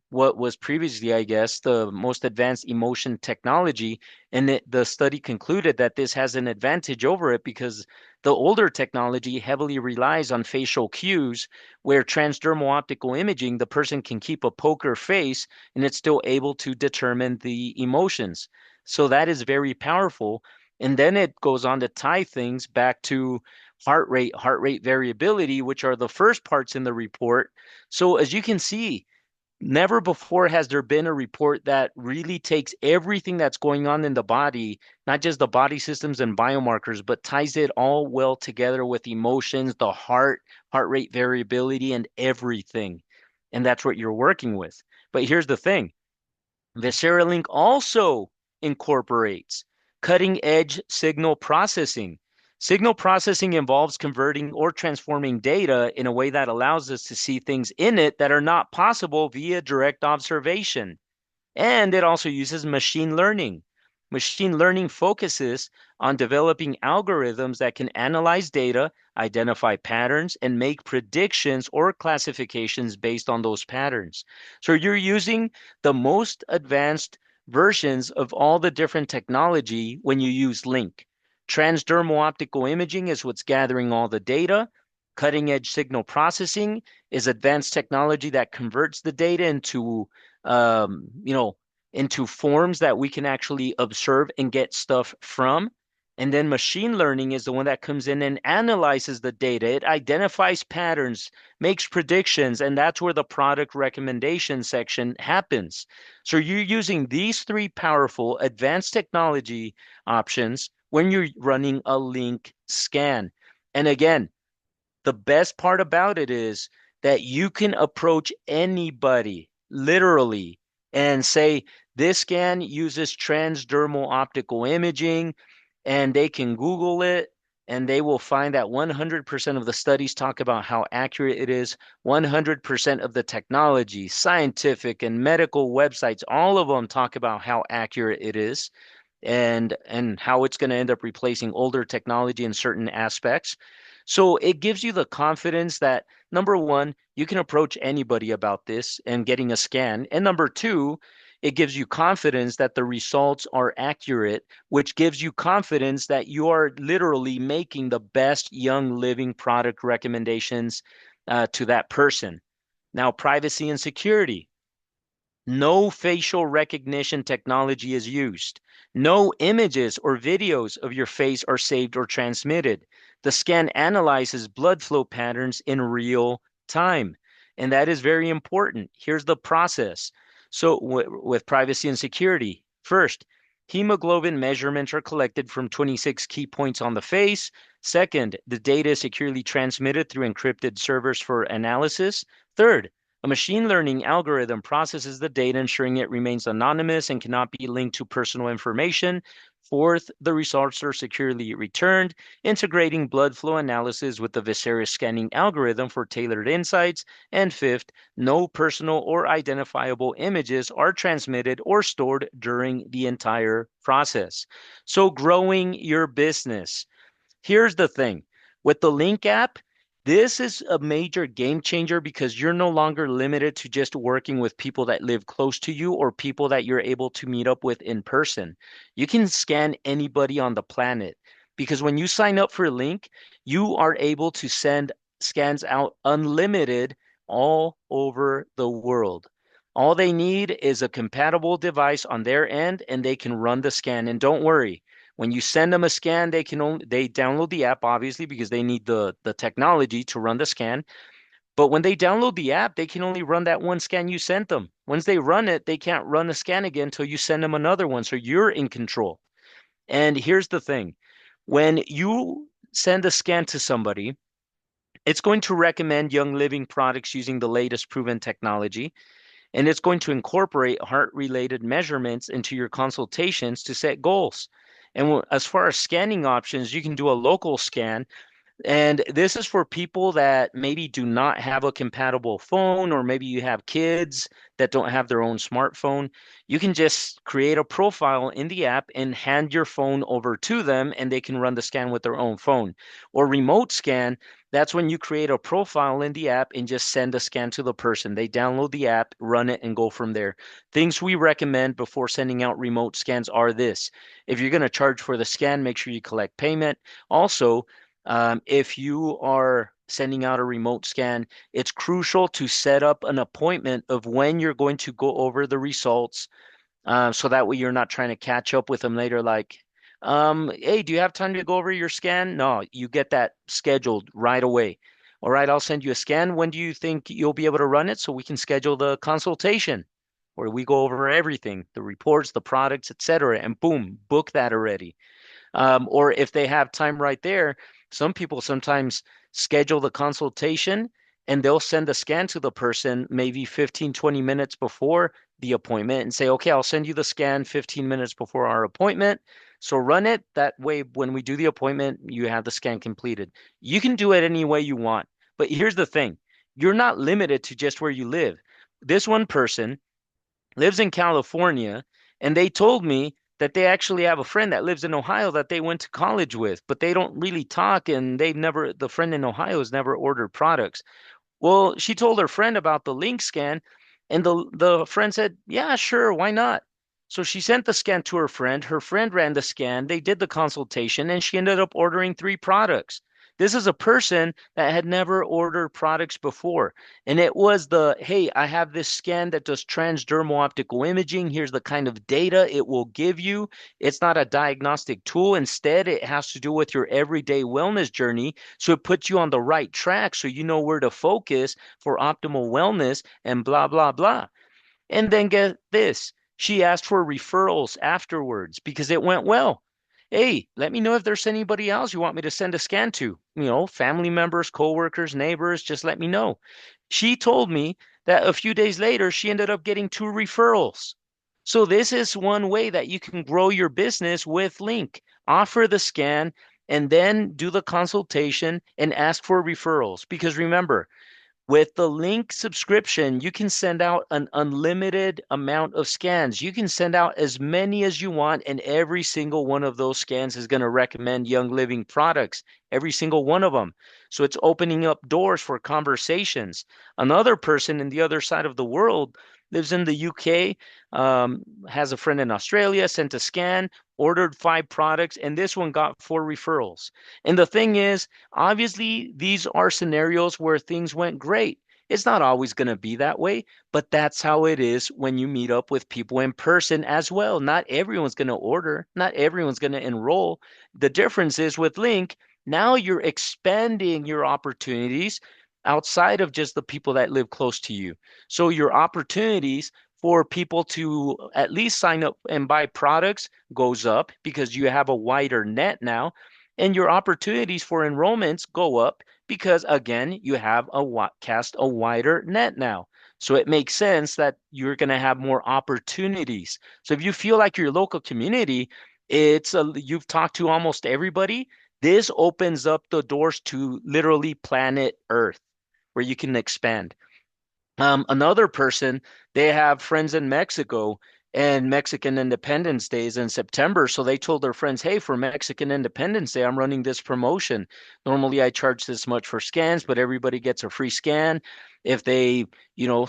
S2: what was previously, I guess, the most advanced emotion technology. And the study concluded that this has an advantage over it because the older technology heavily relies on facial cues, where transdermal optical imaging, the person can keep a poker face and it's still able to determine the emotions. So that is very powerful. And then it goes on to tie things back to heart rate variability, which are the first parts in the report. So as you can see, never before has there been a report that really takes everything that's going on in the body, not just the body systems and biomarkers, but ties it all well together with emotions, the heart rate variability, and everything. And that's what you're working with. But here's the thing. Visera Link also incorporates cutting edge signal processing. Signal processing involves converting or transforming data in a way that allows us to see things in it that are not possible via direct observation. And it also uses machine learning. Machine learning focuses on developing algorithms that can analyze data, identify patterns, and make predictions or classifications based on those patterns. So you're using the most advanced versions of all the different technology when you use Link. Transdermal optical imaging is what's gathering all the data. Cutting edge signal processing is advanced technology that converts the data into you know, into forms that we can actually observe and get stuff from. And then machine learning is the one that comes in and analyzes the data. It identifies patterns, makes predictions, and that's where the product recommendation section happens. So you're using these three powerful advanced technology options when you're running a link scan. And again, the best part about it is that you can approach anybody literally and say, this scan uses transdermal optical imaging, and they can Google it and they will find that 100% of the studies talk about how accurate it is. 100% of the technology, scientific and medical websites, all of them talk about how accurate it is and how it's going to end up replacing older technology in certain aspects. So it gives you the confidence that number one, you can approach anybody about this and getting a scan. And number two, it gives you confidence that the results are accurate, which gives you confidence that you are literally making the best young living product recommendations to that person. Now, privacy and security. No facial recognition technology is used. No images or videos of your face are saved or transmitted. The scan analyzes blood flow patterns in real time. And that is very important. Here's the process. So, with privacy and security, first, hemoglobin measurements are collected from 26 key points on the face. Second, the data is securely transmitted through encrypted servers for analysis. Third, a machine learning algorithm processes the data, ensuring it remains anonymous and cannot be linked to personal information. Fourth, the results are securely returned, integrating blood flow analysis with the Visera scanning algorithm for tailored insights. And fifth, no personal or identifiable images are transmitted or stored during the entire process. So, growing your business. Here's the thing with the Link app, this is a major game changer because you're no longer limited to just working with people that live close to you or people that you're able to meet up with in person. You can scan anybody on the planet because when you sign up for Link, you are able to send scans out unlimited all over the world. All they need is a compatible device on their end and they can run the scan. And don't worry, when you send them a scan, they download the app obviously because they need the technology to run the scan. But when they download the app, they can only run that one scan you sent them. Once they run it, they can't run a scan again until you send them another one. So you're in control. And here's the thing. When you send a scan to somebody, it's going to recommend Young Living products using the latest proven technology, and it's going to incorporate heart-related measurements into your consultations to set goals. And as far as scanning options, you can do a local scan, and this is for people that maybe do not have a compatible phone, or maybe you have kids that don't have their own smartphone. You can just create a profile in the app and hand your phone over to them, and they can run the scan with their own phone. Or remote scan, that's when you create a profile in the app and just send a scan to the person. They download the app, run it, and go from there. Things we recommend before sending out remote scans are this. If you're going to charge for the scan, make sure you collect payment. Also, if you are sending out a remote scan, it's crucial to set up an appointment of when you're going to go over the results, so that way you're not trying to catch up with them later, like, hey, do you have time to go over your scan? No, you get that scheduled right away. All right, I'll send you a scan. When do you think you'll be able to run it so we can schedule the consultation where we go over everything, the reports, the products, etc. And boom, book that already. Or if they have time right there, some people sometimes schedule the consultation and they'll send a scan to the person maybe 15, 20 minutes before the appointment and say, okay, I'll send you the scan 15 minutes before our appointment. So run it. That way, when we do the appointment, you have the scan completed. You can do it any way you want. But here's the thing, you're not limited to just where you live. This one person lives in California, and they told me that they actually have a friend that lives in Ohio that they went to college with, but they don't really talk, and the friend in Ohio has never ordered products. Well, she told her friend about the Link Scan, and the friend said, "Yeah, sure, why not?" So she sent the scan to her friend. Her friend ran the scan. They did the consultation, and she ended up ordering three products. This is a person that had never ordered products before. And it was hey, I have this scan that does transdermal optical imaging. Here's the kind of data it will give you. It's not a diagnostic tool. Instead, it has to do with your everyday wellness journey. So it puts you on the right track so you know where to focus for optimal wellness and blah, blah, blah. And then get this. She asked for referrals afterwards because it went well. Hey, let me know if there's anybody else you want me to send a scan to. Family members, coworkers, neighbors, just let me know. She told me that a few days later, she ended up getting two referrals. So this is one way that you can grow your business with Link. Offer the scan and then do the consultation and ask for referrals. Because remember, With the Link subscription, you can send out an unlimited amount of scans. You can send out as many as you want, and every single one of those scans is going to recommend Young Living products, every single one of them. So it's opening up doors for conversations. Another person in the other side of the world lives in the UK, has a friend in Australia, sent a scan, ordered 5 products, and this one got 4 referrals. And the thing is, obviously, these are scenarios where things went great. It's not always going to be that way, but that's how it is when you meet up with people in person as well. Not everyone's going to order, not everyone's going to enroll. The difference is with Link, now you're expanding your opportunities outside of just the people that live close to you. So your opportunities for people to at least sign up and buy products goes up because you have a wider net now, and your opportunities for enrollments go up because again you have cast a wider net now. So it makes sense that you're going to have more opportunities. So if you feel like your local community, you've talked to almost everybody, this opens up the doors to literally planet Earth where you can expand. Another person, they have friends in Mexico, and Mexican Independence Day is in September. So they told their friends, hey, for Mexican Independence Day, I'm running this promotion. Normally I charge this much for scans, but everybody gets a free scan if they,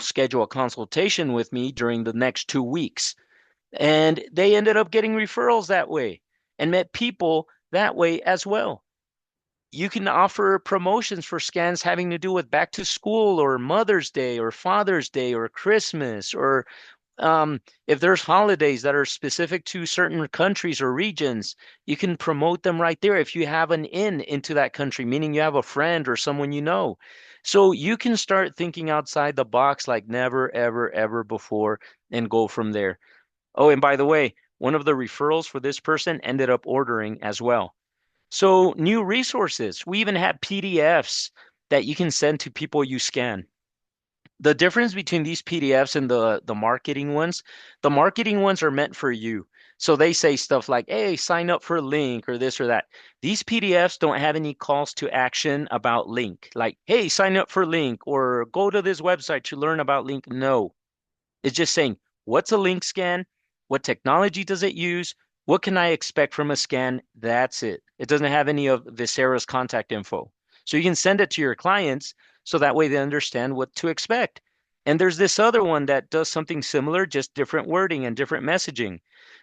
S2: schedule a consultation with me during the next 2 weeks. And they ended up getting referrals that way and met people that way as well. You can offer promotions for scans having to do with back to school or Mother's Day or Father's Day or Christmas, or if there's holidays that are specific to certain countries or regions, you can promote them right there if you have an in into that country, meaning you have a friend or someone you know. So you can start thinking outside the box like never, ever, ever before and go from there. Oh, and by the way, one of the referrals for this person ended up ordering as well. So new resources. We even have PDFs that you can send to people you scan. The difference between these PDFs and the marketing ones, the marketing ones are meant for you. So they say stuff like, hey, sign up for Link or this or that. These PDFs don't have any calls to action about Link, like, hey, sign up for Link or go to this website to learn about Link. No, it's just saying, what's a link scan? What technology does it use? What can I expect from a scan? That's it. It doesn't have any of Visera's contact info. So you can send it to your clients so that way they understand what to expect. And there's this other one that does something similar, just different wording and different messaging.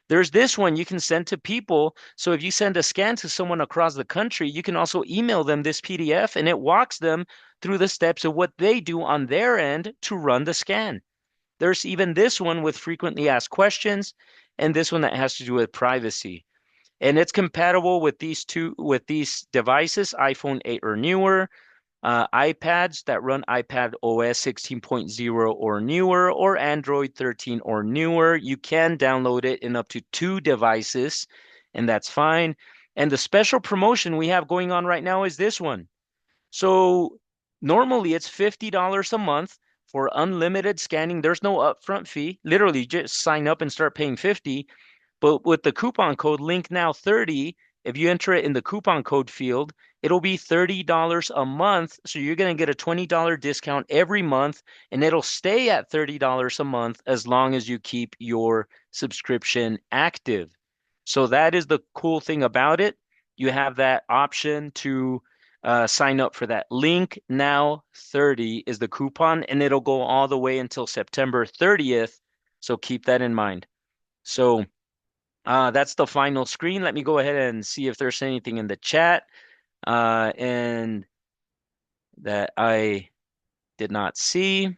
S2: There's this one you can send to people. So if you send a scan to someone across the country, you can also email them this PDF and it walks them through the steps of what they do on their end to run the scan. There's even this one with frequently asked questions, and this one that has to do with privacy. And it's compatible with these devices, iPhone 8 or newer, iPads that run iPad OS 16.0 or newer, or Android 13 or newer. You can download it in up to 2 devices, and that's fine. And the special promotion we have going on right now is this one. So normally it's $50 a month for unlimited scanning. There's no upfront fee. Literally just sign up and start paying 50. But with the coupon code link now 30, if you enter it in the coupon code field, it'll be $30 a month. So you're going to get a $20 discount every month, and it'll stay at $30 a month as long as you keep your subscription active. So that is the cool thing about it. You have that option to sign up for that. Link now 30 is the coupon, and it'll go all the way until September 30th. So keep that in mind. So that's the final screen. Let me go ahead and see if there's anything in the chat and that I did not see.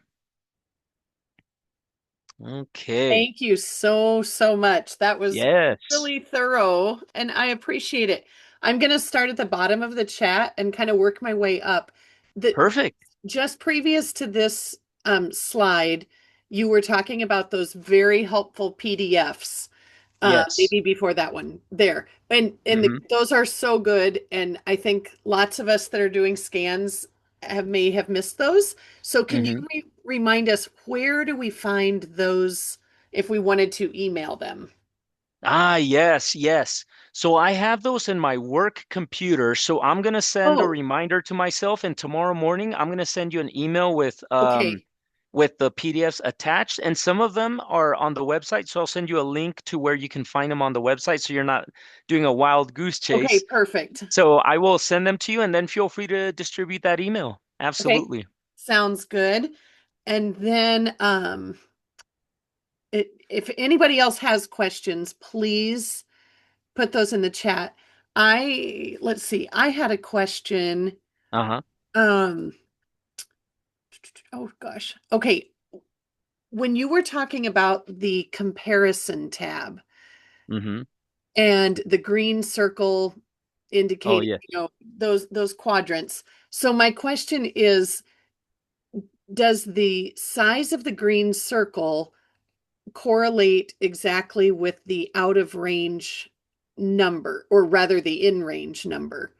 S2: Okay.
S1: Thank you so, so much. That was
S2: Yes.
S1: really thorough and I appreciate it. I'm going to start at the bottom of the chat and kind of work my way up. The
S2: Perfect.
S1: just previous to this slide, you were talking about those very helpful PDFs.
S2: Yes.
S1: Maybe before that one there, and
S2: Hmm.
S1: those are so good. And I think lots of us that are doing scans may have missed those. So can you
S2: Hmm.
S1: remind us where do we find those if we wanted to email them?
S2: Ah, yes, yes. So I have those in my work computer. So I'm gonna send a
S1: Oh,
S2: reminder to myself, and tomorrow morning I'm gonna send you an email
S1: okay.
S2: with the PDFs attached, and some of them are on the website. So I'll send you a link to where you can find them on the website, so you're not doing a wild goose
S1: Okay,
S2: chase.
S1: perfect.
S2: So I will send them to you, and then feel free to distribute that email.
S1: Okay,
S2: Absolutely.
S1: sounds good. And then if anybody else has questions, please put those in the chat. Let's see, I had a question.
S2: Uh-huh.
S1: Um, oh gosh. Okay, when you were talking about the comparison tab
S2: Mm-hmm.
S1: and the green circle
S2: Oh,
S1: indicating,
S2: yeah.
S1: those quadrants. So my question is, does the size of the green circle correlate exactly with the out of range number, or rather the in range number?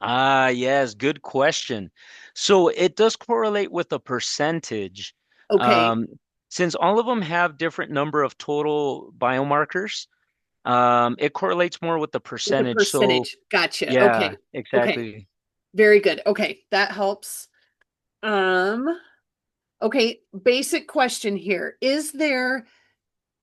S2: Ah, yes, good question. So it does correlate with the percentage.
S1: Okay,
S2: Um, since all of them have different number of total biomarkers, it correlates more with the
S1: with the
S2: percentage. So
S1: percentage. Gotcha.
S2: yeah,
S1: Okay. Okay.
S2: exactly.
S1: Very good. Okay, that helps. Um, okay, basic question here. Is there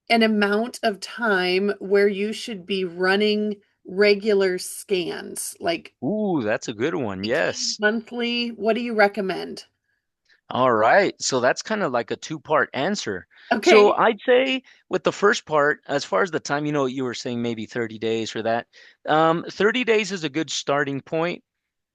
S1: an amount of time where you should be running regular scans, like
S2: Ooh, that's a good one.
S1: weekly,
S2: Yes.
S1: monthly? What do you recommend?
S2: All right. So that's kind of like a two-part answer. So
S1: Okay.
S2: I'd say with the first part, as far as the time, you were saying maybe 30 days for that. 30 days is a good starting point.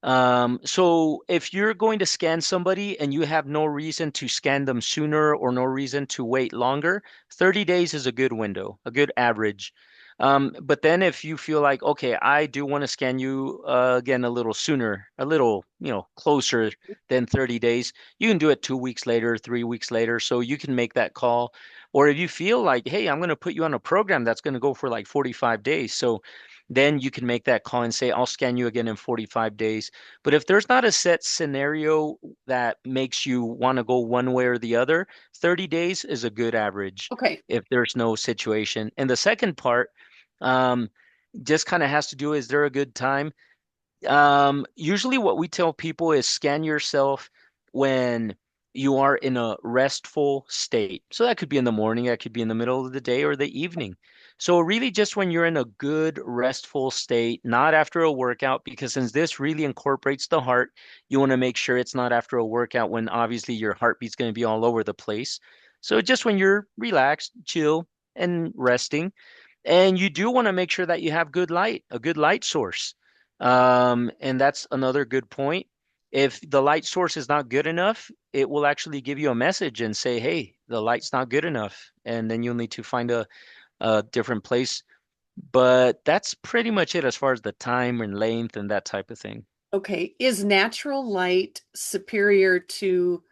S2: So if you're going to scan somebody and you have no reason to scan them sooner or no reason to wait longer, 30 days is a good window, a good average. But then if you feel like, okay, I do want to scan you again a little sooner, a little, closer than 30 days, you can do it 2 weeks later, 3 weeks later. So you can make that call. Or if you feel like, hey, I'm going to put you on a program that's going to go for like 45 days. So then you can make that call and say, I'll scan you again in 45 days. But if there's not a set scenario that makes you want to go one way or the other, 30 days is a good average
S1: Okay.
S2: if there's no situation. And the second part, um, just kind of has to do, is there a good time? Usually what we tell people is scan yourself when you are in a restful state. So that could be in the morning, that could be in the middle of the day or the evening. So really just when you're in a good restful state, not after a workout, because since this really incorporates the heart, you want to make sure it's not after a workout when obviously your heartbeat's going to be all over the place. So just when you're relaxed, chill, and resting. And you do want to make sure that you have good light, a good light source. And that's another good point. If the light source is not good enough, it will actually give you a message and say, hey, the light's not good enough. And then you'll need to find a different place. But that's pretty much it as far as the time and length and that type of thing.
S1: Okay. Is natural light superior to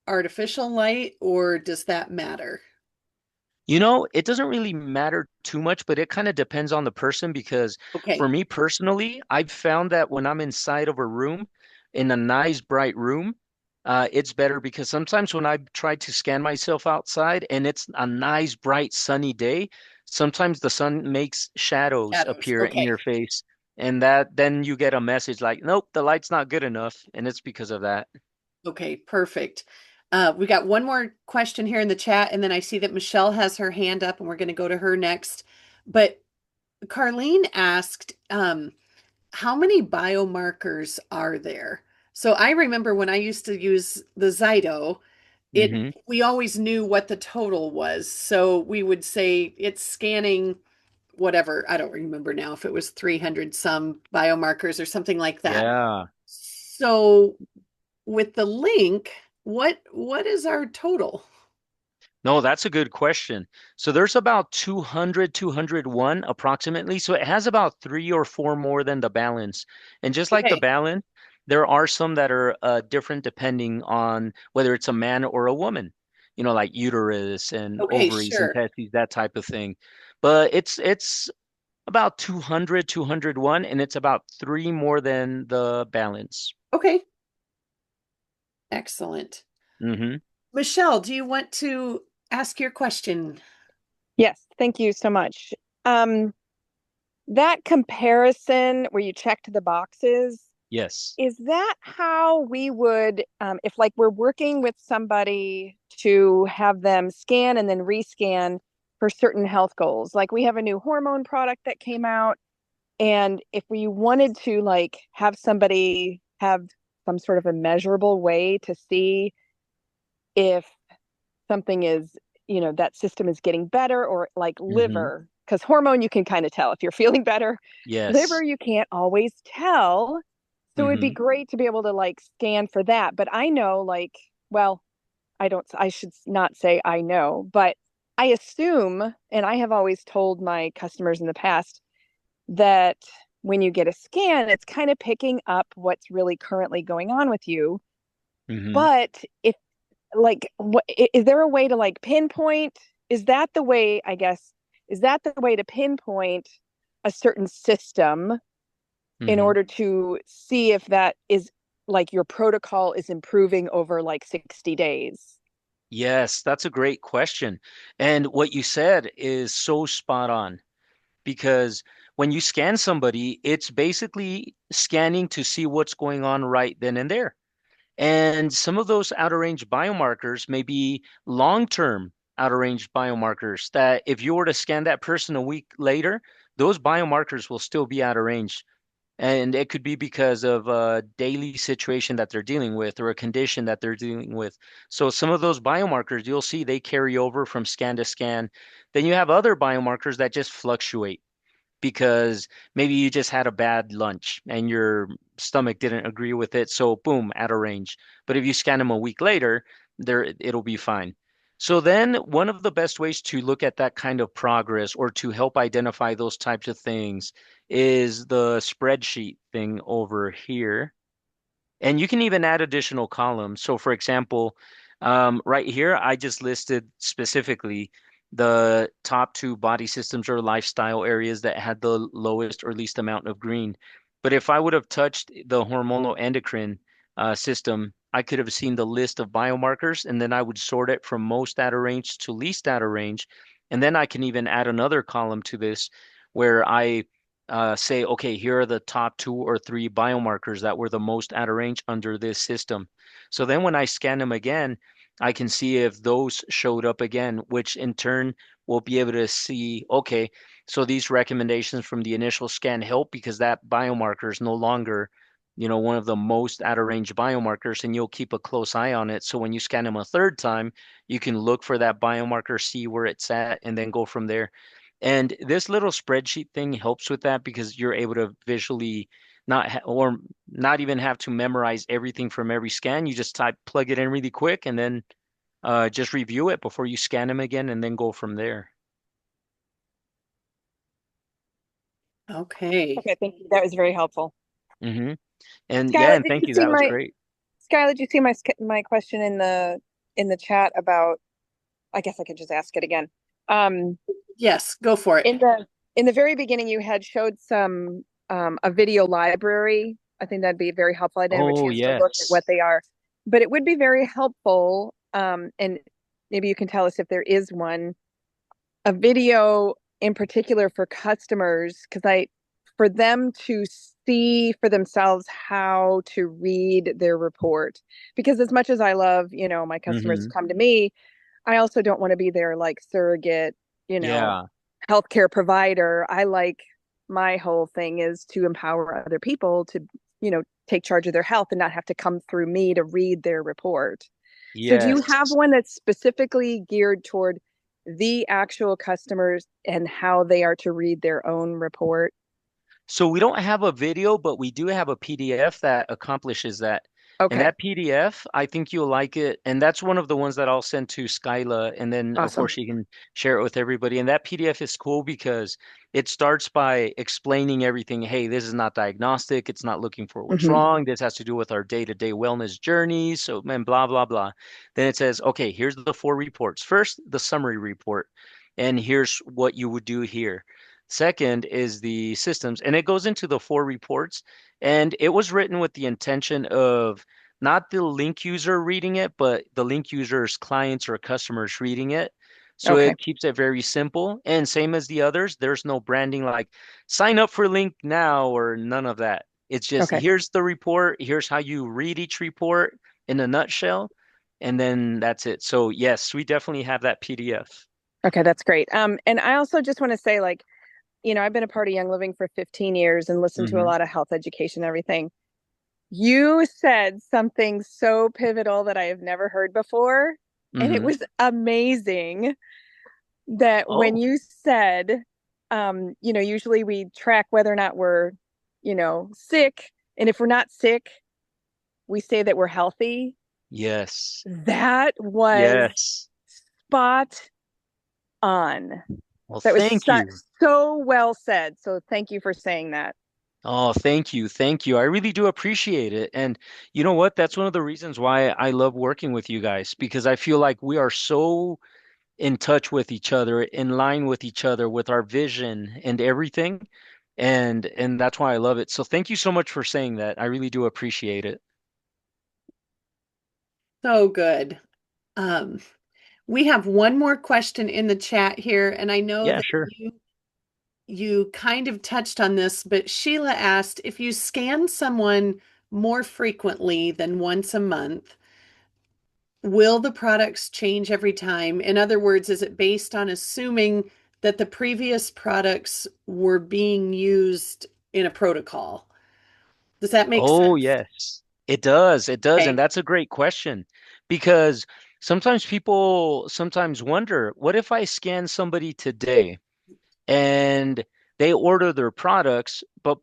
S1: artificial light, or does that matter?
S2: It doesn't really matter too much, but it kind of depends on the person because for
S1: Okay.
S2: me personally, I've found that when I'm inside of a room, in a nice bright room, it's better because sometimes when I try to scan myself outside and it's a nice, bright, sunny day, sometimes the sun makes shadows
S1: Shadows.
S2: appear in
S1: Okay.
S2: your face. And that then you get a message like, nope, the light's not good enough. And it's because of that.
S1: Okay, perfect. We got one more question here in the chat, and then I see that Michelle has her hand up, and we're going to go to her next. But Carlene asked, how many biomarkers are there? So I remember when I used to use the Zyto,
S2: Hmm.
S1: we always knew what the total was. So we would say it's scanning whatever, I don't remember now if it was 300 some biomarkers or something like that.
S2: Yeah.
S1: So with the link, what is our total?
S2: No, that's a good question. So there's about 200, 201 approximately. So it has about three or four more than the balance. And just like the
S1: Okay.
S2: balance, there are some that are different depending on whether it's a man or a woman, like uterus and
S1: Okay,
S2: ovaries and
S1: sure.
S2: testes, that type of thing. But it's about 200, 201, and it's about three more than the balance.
S1: Okay. Excellent.
S2: Hmm.
S1: Michelle, do you want to ask your question?
S3: Yes, thank you so much. Um, that comparison where you checked the boxes,
S2: Yes.
S3: is that how we would, if like we're working with somebody to have them scan and then rescan for certain health goals? Like we have a new hormone product that came out, and if we wanted to like have somebody have some sort of a measurable way to see if something is, that system is getting better, or like
S2: Hmm.
S3: liver, because hormone you can kind of tell if you're feeling better. Liver,
S2: Yes.
S3: you can't always tell. So it'd be
S2: Hmm.
S3: great to be able to like scan for that. But I know, like, well, I should not say I know, but I assume, and I have always told my customers in the past that when you get a scan, it's kind of picking up what's really currently going on with you.
S2: Hmm.
S3: But if like what is there a way to like pinpoint, is that the way, I guess, is that the way to pinpoint a certain system in
S2: Hmm.
S3: order to see if that is like your protocol is improving over like 60 days?
S2: Yes, that's a great question. And what you said is so spot on because when you scan somebody, it's basically scanning to see what's going on right then and there. And some of those outer range biomarkers may be long-term outer range biomarkers that if you were to scan that person a week later, those biomarkers will still be out of range. And it could be because of a daily situation that they're dealing with or a condition that they're dealing with. So some of those biomarkers, you'll see they carry over from scan to scan. Then you have other biomarkers that just fluctuate because maybe you just had a bad lunch and your stomach didn't agree with it, so boom, out of range. But if you scan them a week later, there it'll be fine. So then one of the best ways to look at that kind of progress or to help identify those types of things is the spreadsheet thing over here. And you can even add additional columns. So, for example, right here, I just listed specifically the top two body systems or lifestyle areas that had the lowest or least amount of green. But if I would have touched the hormonal endocrine system, I could have seen the list of biomarkers, and then I would sort it from most out of range to least out of range. And then I can even add another column to this where I say, okay, here are the top two or three biomarkers that were the most out of range under this system. So then when I scan them again, I can see if those showed up again, which in turn will be able to see, okay, so these recommendations from the initial scan help because that biomarker is no longer, one of the most out of range biomarkers, and you'll keep a close eye on it. So when you scan them a third time, you can look for that biomarker, see where it's at, and then go from there. And this little spreadsheet thing helps with that because you're able to visually or not even have to memorize everything from every scan. You just plug it in really quick, and then just review it before you scan them again, and then go from there.
S1: Okay.
S3: Okay, thank you. That was very helpful.
S2: Hmm. And yeah,
S3: Skylar,
S2: and
S3: did
S2: thank
S3: you
S2: you.
S3: see
S2: That was
S3: my
S2: great.
S3: Skylar, did you see my question in the chat about, I guess I could just ask it again. Um,
S1: Yes, go for it.
S3: in the very beginning, you had showed some a video library. I think that'd be very helpful. I didn't have a
S2: Oh,
S3: chance to look at what
S2: yes.
S3: they are, but it would be very helpful. And maybe you can tell us if there is one, a video in particular for customers, because for them to see for themselves how to read their report. Because as much as I love, my customers to
S2: Hmm.
S3: come to me, I also don't want to be their like surrogate, you know,
S2: Yeah.
S3: healthcare provider. I like, my whole thing is to empower other people to, take charge of their health and not have to come through me to read their report. So do you have
S2: Yes.
S3: one that's specifically geared toward the actual customers and how they are to read their own report?
S2: So we don't have a video, but we do have a PDF that accomplishes that. And
S3: Okay,
S2: that PDF, I think you'll like it. And that's one of the ones that I'll send to Skyla. And then, of
S3: awesome.
S2: course, she can share it with everybody. And that PDF is cool because it starts by explaining everything. Hey, this is not diagnostic. It's not looking for what's
S3: Hmm.
S2: wrong. This has to do with our day-to-day wellness journeys. So, man, blah, blah, blah. Then it says, okay, here's the four reports. First, the summary report. And here's what you would do here. Second is the systems, and it goes into the four reports. And it was written with the intention of not the link user reading it, but the link user's clients or customers reading it. So
S3: Okay.
S2: it keeps it very simple. And same as the others, there's no branding like sign up for link now or none of that. It's just
S3: Okay.
S2: here's the report, here's how you read each report in a nutshell, and then that's it. So yes, we definitely have that PDF.
S3: Okay, that's great. And I also just want to say, like, I've been a part of Young Living for 15 years and listened to a
S2: Hmm.
S3: lot of health education and everything. You said something so pivotal that I have never heard before, and it
S2: Hmm.
S3: was amazing that when
S2: Oh,
S3: you said, usually we track whether or not we're, sick, and if we're not sick, we say that we're healthy.
S2: yes.
S3: That was
S2: Yes.
S3: spot on.
S2: Well,
S3: That was
S2: thank you.
S3: so well said. So thank you for saying that.
S2: Oh, thank you. Thank you. I really do appreciate it. And you know what? That's one of the reasons why I love working with you guys because I feel like we are so in touch with each other, in line with each other, with our vision and everything. And that's why I love it. So thank you so much for saying that. I really do appreciate it.
S1: So good. Um, we have one more question in the chat here, and I know
S2: Yeah,
S1: that
S2: sure.
S1: you kind of touched on this, but Sheila asked if you scan someone more frequently than once a month, will the products change every time? In other words, is it based on assuming that the previous products were being used in a protocol? Does that make
S2: Oh,
S1: sense?
S2: yes. It does. It does. And
S1: Okay,
S2: that's a great question because sometimes people sometimes wonder, what if I scan somebody today and they order their products, but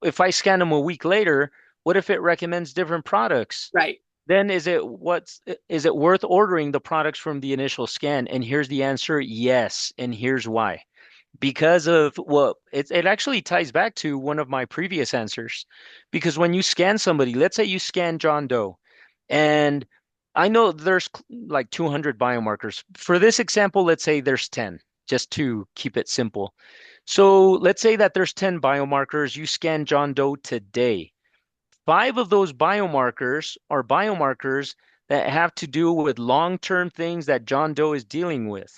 S2: if I scan them a week later, what if it recommends different products?
S1: right.
S2: Then is it worth ordering the products from the initial scan? And here's the answer, yes. And here's why. Because of well, it actually ties back to one of my previous answers. Because when you scan somebody, let's say you scan John Doe, and I know there's like 200 biomarkers. For this example, let's say there's 10, just to keep it simple. So let's say that there's 10 biomarkers. You scan John Doe today. Five of those biomarkers are biomarkers that have to do with long-term things that John Doe is dealing with,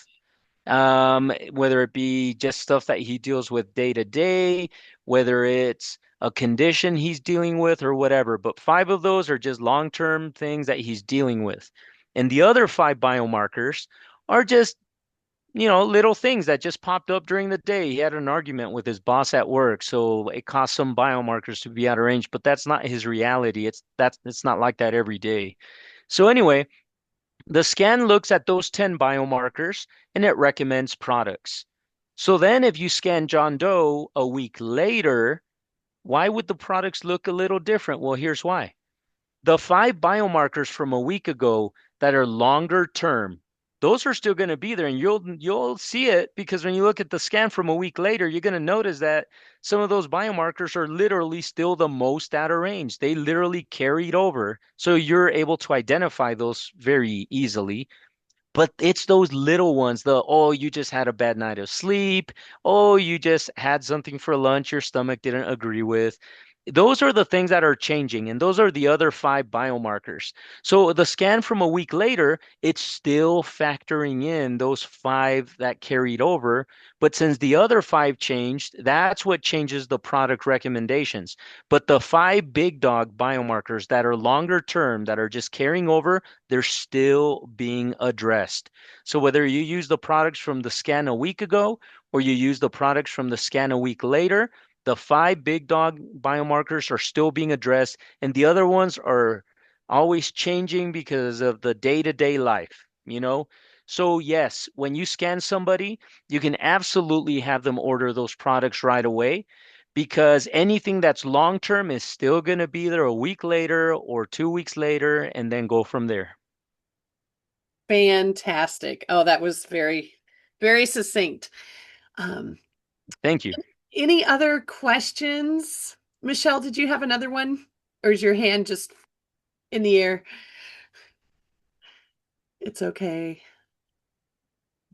S2: whether it be just stuff that he deals with day to day, whether it's a condition he's dealing with or whatever. But five of those are just long-term things that he's dealing with. And the other five biomarkers are just, little things that just popped up during the day. He had an argument with his boss at work, so it caused some biomarkers to be out of range, but that's not his reality. It's not like that every day. So anyway, the scan looks at those 10 biomarkers and it recommends products. So then if you scan John Doe a week later, why would the products look a little different? Well, here's why. The five biomarkers from a week ago that are longer term, those are still going to be there and you'll see it because when you look at the scan from a week later, you're going to notice that some of those biomarkers are literally still the most out of range. They literally carried over. So you're able to identify those very easily. But it's those little ones, oh, you just had a bad night of sleep. Oh, you just had something for lunch your stomach didn't agree with. Those are the things that are changing, and those are the other five biomarkers. So the scan from a week later, it's still factoring in those five that carried over. But since the other five changed, that's what changes the product recommendations. But the five big dog biomarkers that are longer term, that are just carrying over, they're still being addressed. So whether you use the products from the scan a week ago or you use the products from the scan a week later, the five big dog biomarkers are still being addressed, and the other ones are always changing because of the day-to-day life. So yes, when you scan somebody, you can absolutely have them order those products right away because anything that's long term is still going to be there a week later or 2 weeks later and then go from there.
S1: Fantastic. Oh, that was very, very succinct. Um,
S2: Thank you.
S1: any other questions? Michelle, did you have another one? Or is your hand just in the air? It's okay.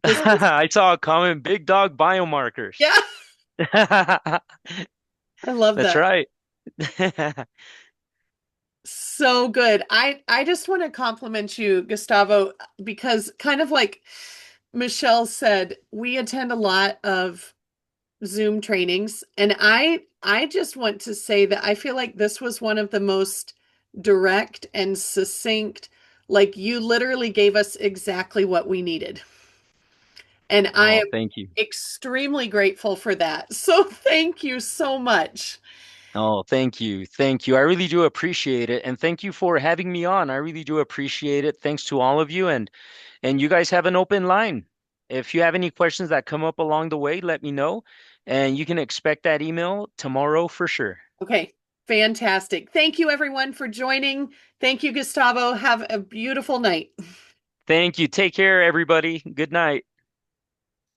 S1: This is,
S2: I saw a comment, big dog biomarkers.
S1: yeah, I love
S2: That's
S1: that.
S2: right.
S1: So good. I just want to compliment you, Gustavo, because kind of like Michelle said, we attend a lot of Zoom trainings, and I just want to say that I feel like this was one of the most direct and succinct, like you literally gave us exactly what we needed. And I
S2: Oh,
S1: am
S2: thank you.
S1: extremely grateful for that. So thank you so much.
S2: Oh, thank you. Thank you. I really do appreciate it. And thank you for having me on. I really do appreciate it. Thanks to all of you. And you guys have an open line. If you have any questions that come up along the way, let me know. And you can expect that email tomorrow for sure.
S1: Okay, fantastic. Thank you everyone for joining. Thank you, Gustavo. Have a beautiful night.
S2: Thank you. Take care, everybody. Good night.